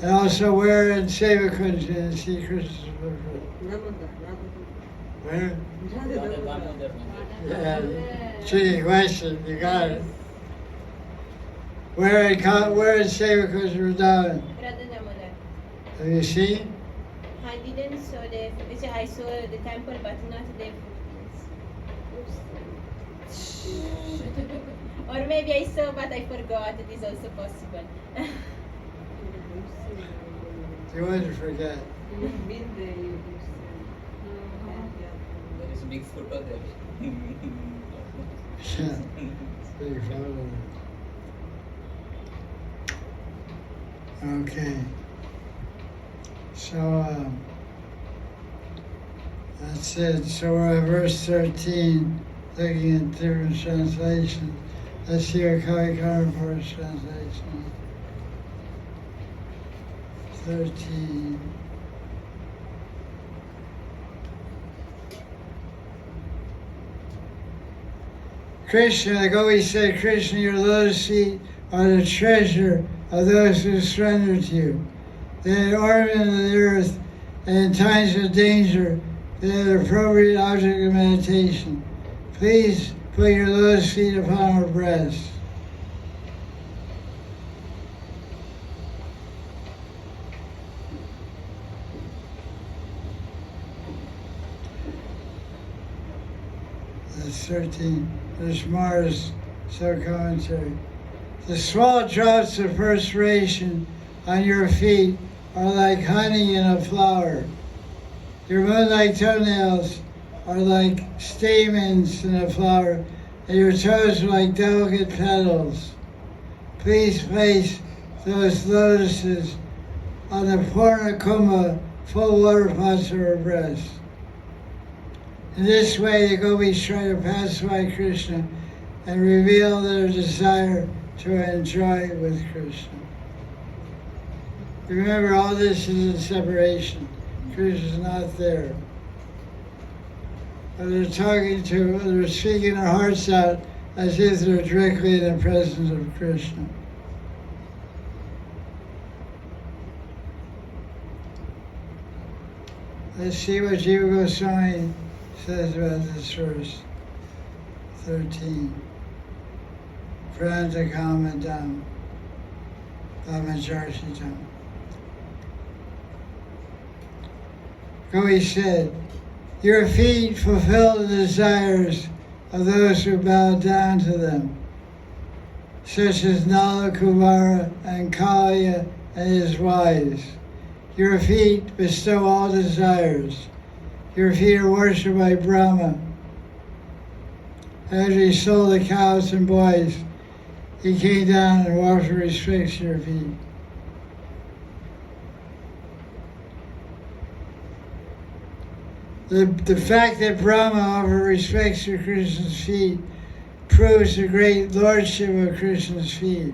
And also where in Sevakund you can see Krishna's footprint. Where? Yeah, tricky question, you got it. Where in Sevakund Vrindavan? Radha Damodar. Have you seen? I didn't saw I saw the temple but not the footprints. Or maybe I saw but I forgot, it is also possible. You wouldn't forget. You've been there, you could There is a big photo there. Yeah, big photo. Okay. So that's it. So we're at verse 13, looking at different translations. Let's hear Kali Karnapur's translation. 13. Krishna, the Gopi said, Krishna, your lotus feet are the treasure of those who surrender to you. They are ornament of the earth, and in times of danger, they are the appropriate object of meditation. Please put your lotus feet upon our breasts. That's 13. There's Mars, sub-commentary. The small drops of perspiration on your feet are like honey in a flower. Your moon-like toenails are like stamens in a flower, and your toes are like delicate petals. Please place those lotuses on the Purna Kumbha full water pots of her breast. In this way, the gopis try to pacify Krishna and reveal their desire to enjoy with Krishna. Remember, all this is in separation. Krishna is not there. But they're speaking their hearts out as if they're directly in the presence of Krishna. Let's see what Jiva Goswami says about this verse. 13. Pranta Kamadam, Brahmacharshitam. Gopi said, your feet fulfill the desires of those who bow down to them, such as Nala Kumara and Kaliya and his wives. Your feet bestow all desires. Your feet are worshipped by Brahma. After he sold the cows and boys, he came down and offered respect to your feet. The fact that Brahma offered respect to Krishna's feet proves the great lordship of Krishna's feet.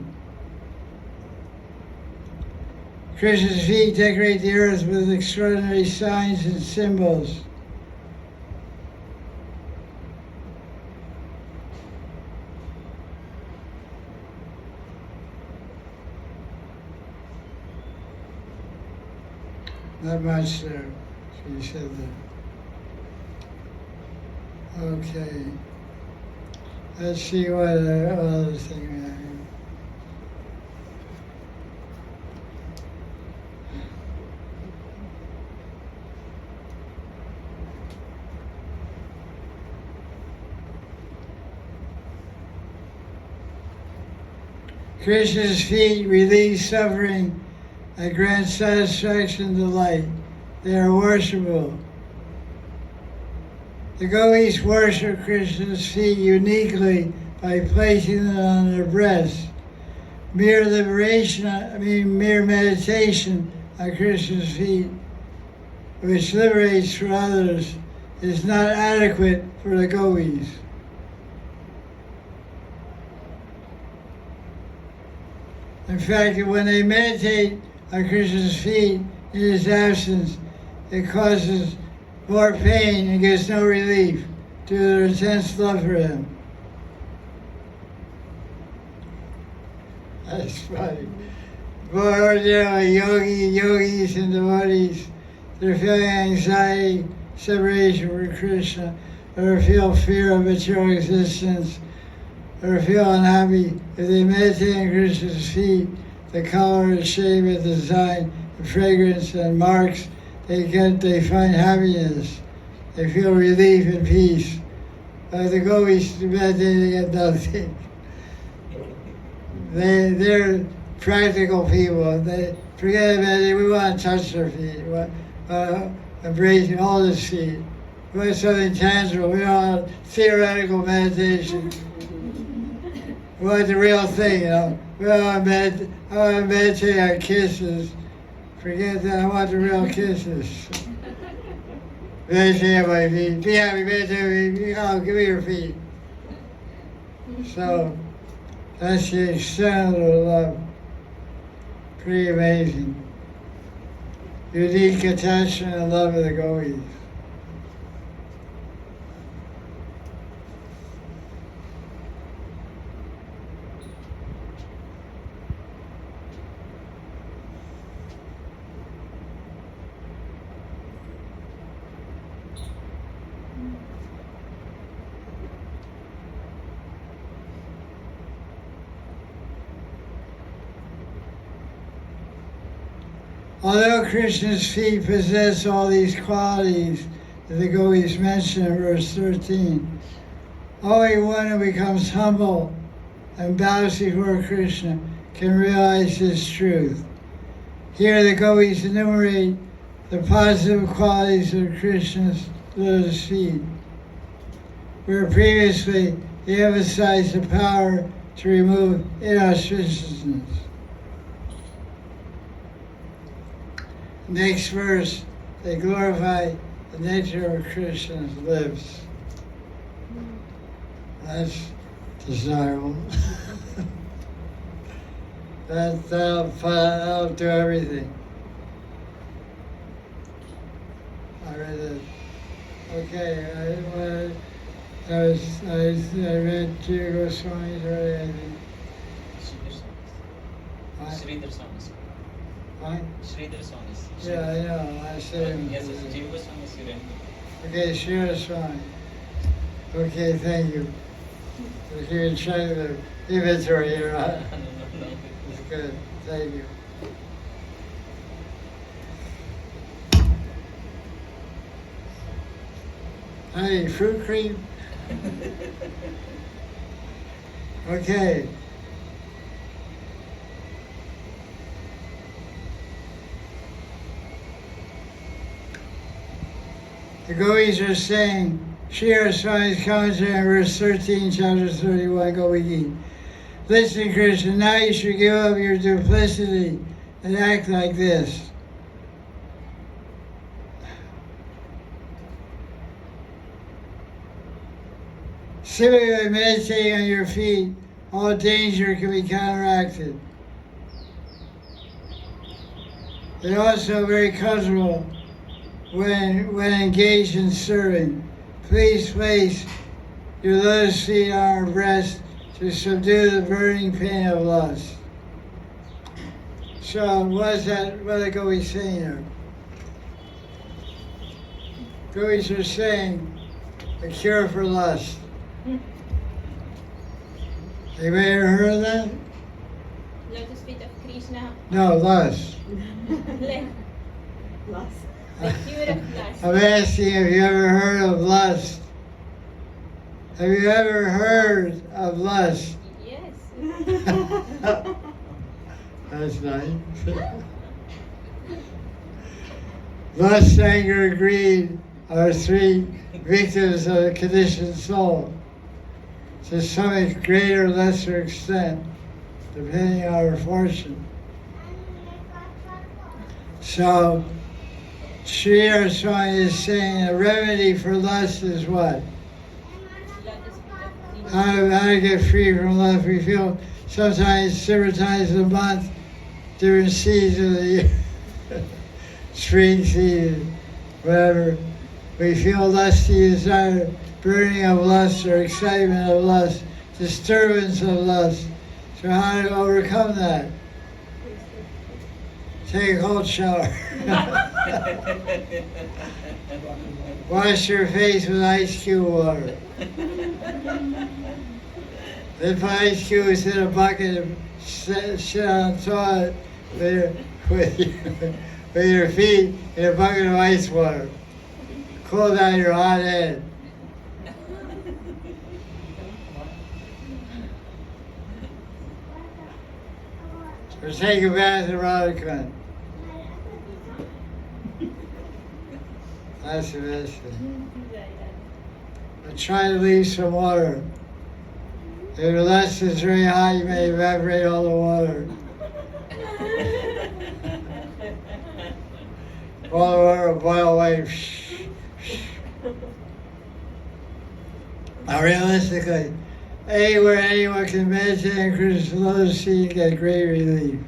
Krishna's feet decorate the earth with extraordinary signs and symbols. Not much there, she said that. Okay. Let's see what other thing we have here. Krishna's feet relieve suffering and grant satisfaction and delight. They are worshipable. The gopis worship Krishna's feet uniquely by placing them on their breasts. Mere meditation on Krishna's feet, which liberates for others, is not adequate for the gopis. In fact, when they meditate on Krishna's feet in his absence, it causes more pain and gives no relief due to their intense love for him. That's funny. More ordinarily, yogis and devotees, they're feeling anxiety, separation from Krishna, or feel fear of material existence, or feel unhappy. If they meditate on Krishna's feet, the color, the shape, the design, the fragrance, and marks, they find happiness. They feel relief and peace. But the gopis meditate, they get nothing. Their practical people. They forget about it. We want to touch their feet. We want embrace all the feet. We want something tangible. We want theoretical meditation. We want the real thing, you know. We want to meditate on kisses. Forget that. I want the real kisses. Meditate on my feet. Be happy. Meditate on my feet. Oh, give me your feet. So that's the extent of the love. Pretty amazing. Unique attachment and love of the Gopis. Although Krishna's feet possess all these qualities that the Gopis mention in verse 13, only one who becomes humble and bows before Krishna can realize this truth. Here the Gopis enumerate the positive qualities of Krishna's lotus feet, where previously they emphasized the power to remove inauspiciousness. Next verse, they glorify the nature of Krishna's lips. That's desirable. That'll do everything. I read it. Okay, I read Jiva Goswami's already, I think. Sridhar Swamis. What? Sridhar Swamis. Yeah, I know. I said. Yes, Jiva Goswami's you read. Okay, Sridhar Swami. Okay, thank you. If you can check the inventory here, right? No. It's good. Thank you. Hey, fruit cream? Okay. The Gopis are saying, Sridhar Swami's commentary on verse 13, chapter 31, Gopi Gita. Listen, Krishna, now you should give up your duplicity and act like this. Simply by meditating on your feet, all danger can be counteracted. They're also very comfortable when engaged in serving. Please place your lotus feet on our breast to subdue the burning pain of lust. So what are the Gopis saying here? Gopis are saying a cure for lust. Anybody ever heard of that? Lotus feet of Krishna. No, lust. Last. The cure of lust. I'm asking if you ever heard of lust. Have you ever heard of lust? Yes. That's nice. Lust, anger, and greed are three victims of the conditioned soul, to some greater or lesser extent, depending on our fortune. So, Sridhar Swami is saying a remedy for lust is what? Lotus feet of Krishna. How to get free from lust. We feel sometimes different times of the month, different seasons of the year, spring season, whatever. We feel lusty desire, burning of lust or excitement of lust, disturbance of lust. So how to overcome that? Take a cold shower. Wash your face with ice cube water. Then put ice cubes in a bucket and sit on the toilet with your feet in a bucket of ice water. Cool down your hot head. or take a bath in Radhakund. That's the best thing. But try to leave some water. If the lust is very high, you may evaporate all the water. All the water will boil away. Now, realistically, anywhere anyone can meditate on Krishna's lotus feet, get great relief.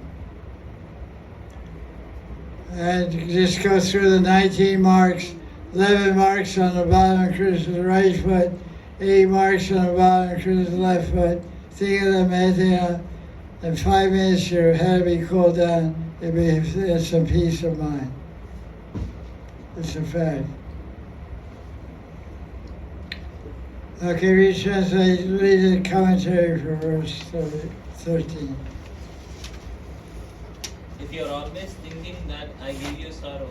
And you just go through the 19 marks, 11 marks on the bottom of Krishna's right foot, 8 marks on the bottom of Krishna's left foot. Think of them, meditate on. In 5 minutes, your head will be cooled down. You'll be some peace of mind. It's a fact. Okay, retranslate, read the commentary for verse 13. If you are always thinking that I give you sorrow,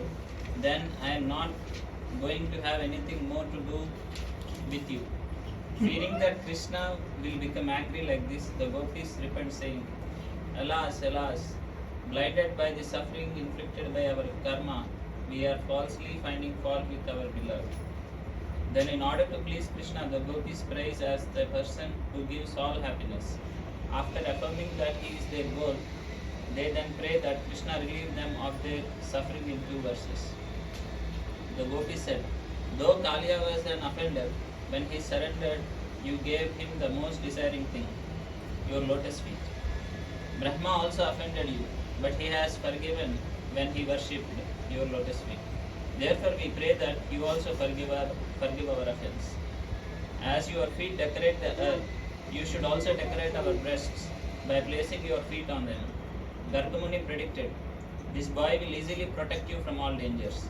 then I am not going to have anything more to do with you. Fearing that Krishna will become angry like this, the Gopis repent, saying, Alas, alas, blinded by the suffering inflicted by our karma, we are falsely finding fault with our beloved. Then in order to please Krishna, the Gopis praise as the person who gives all happiness. After affirming that he is their goal, they then pray that Krishna relieve them of their suffering in 2 verses. The Gopi said, though Kaliya was an offender, when he surrendered, you gave him the most desiring thing, your lotus feet. Brahma also offended you, but he has forgiven when he worshipped your lotus feet. Therefore we pray that you also forgive our offense. As your feet decorate the earth, you should also decorate our breasts by placing your feet on them. Gargamuni predicted, this boy will easily protect you from all dangers.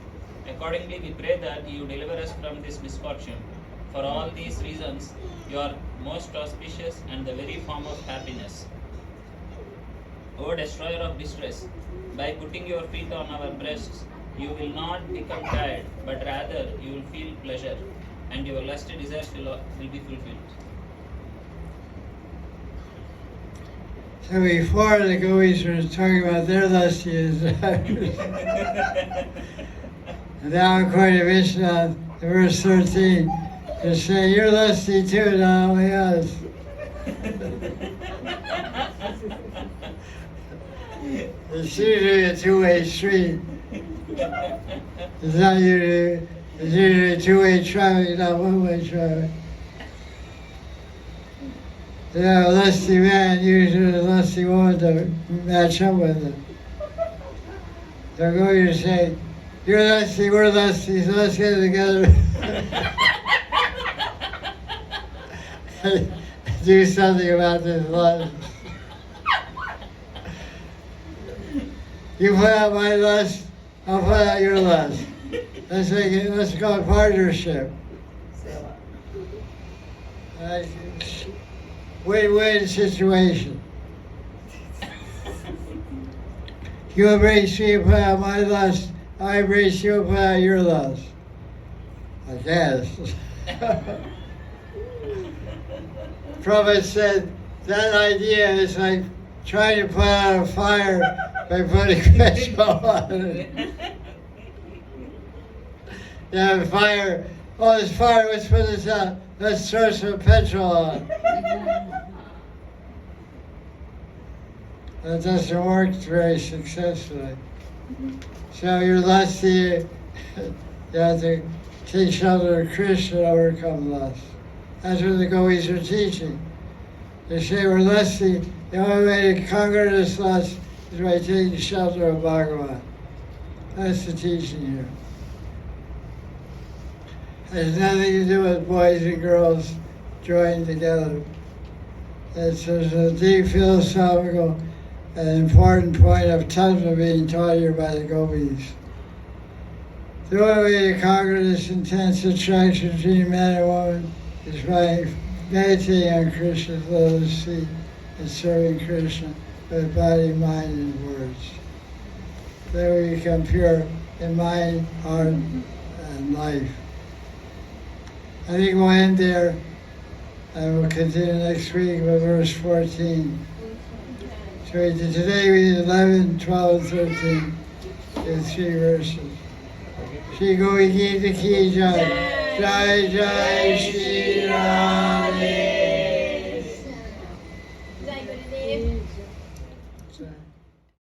Accordingly, we pray that you deliver us from this misfortune. For all these reasons, you are most auspicious and the very form of happiness. O destroyer of distress, by putting your feet on our breasts, you will not become tired, but rather you will feel pleasure, and your lusty desires will be fulfilled. So before the Gopis were talking about their lusty desires. And now according to Vishnu, in verse 13, they say, you're lusty too, not only us. It's usually a two-way street. It's not usually, it's usually two-way traffic, not one-way traffic. You have a lusty man, usually a lusty woman to match up with him. They're going to say, you're lusty, we're lusty, so let's get together. Do something about this lust. You put out my lust, I'll put out your lust. Let's go partnership. Win-win situation. You embrace me, put out my lust. I embrace you, put out your lust. I guess. Prophet said that idea is like trying to put out a fire by putting petrol on it. You have a fire. Oh, there's fire. Let's put this out. Let's throw some petrol on. That doesn't work very successfully. So you're lusty. You have to take shelter of Krishna and overcome lust. That's what the Gopis are teaching. They say we're lusty. The only way to conquer this lust is by taking shelter of Bhagavan. That's the teaching here. It has nothing to do with boys and girls joining together. There's a deep philosophical and important point of tattva being taught here by the Gopis. The only way to conquer this intense attraction between man and woman is by meditating on Krishna's lotus feet and serving Krishna with body, mind, and words. Then we become pure in mind, heart, and life. I think we'll end there, and we'll continue next week with verse 14. So today we did 11, 12, 13. There's 3 verses. Shri Gopi Gita ki jai. Jai Jai Shri Radhe. Jai Gurudev. Jai.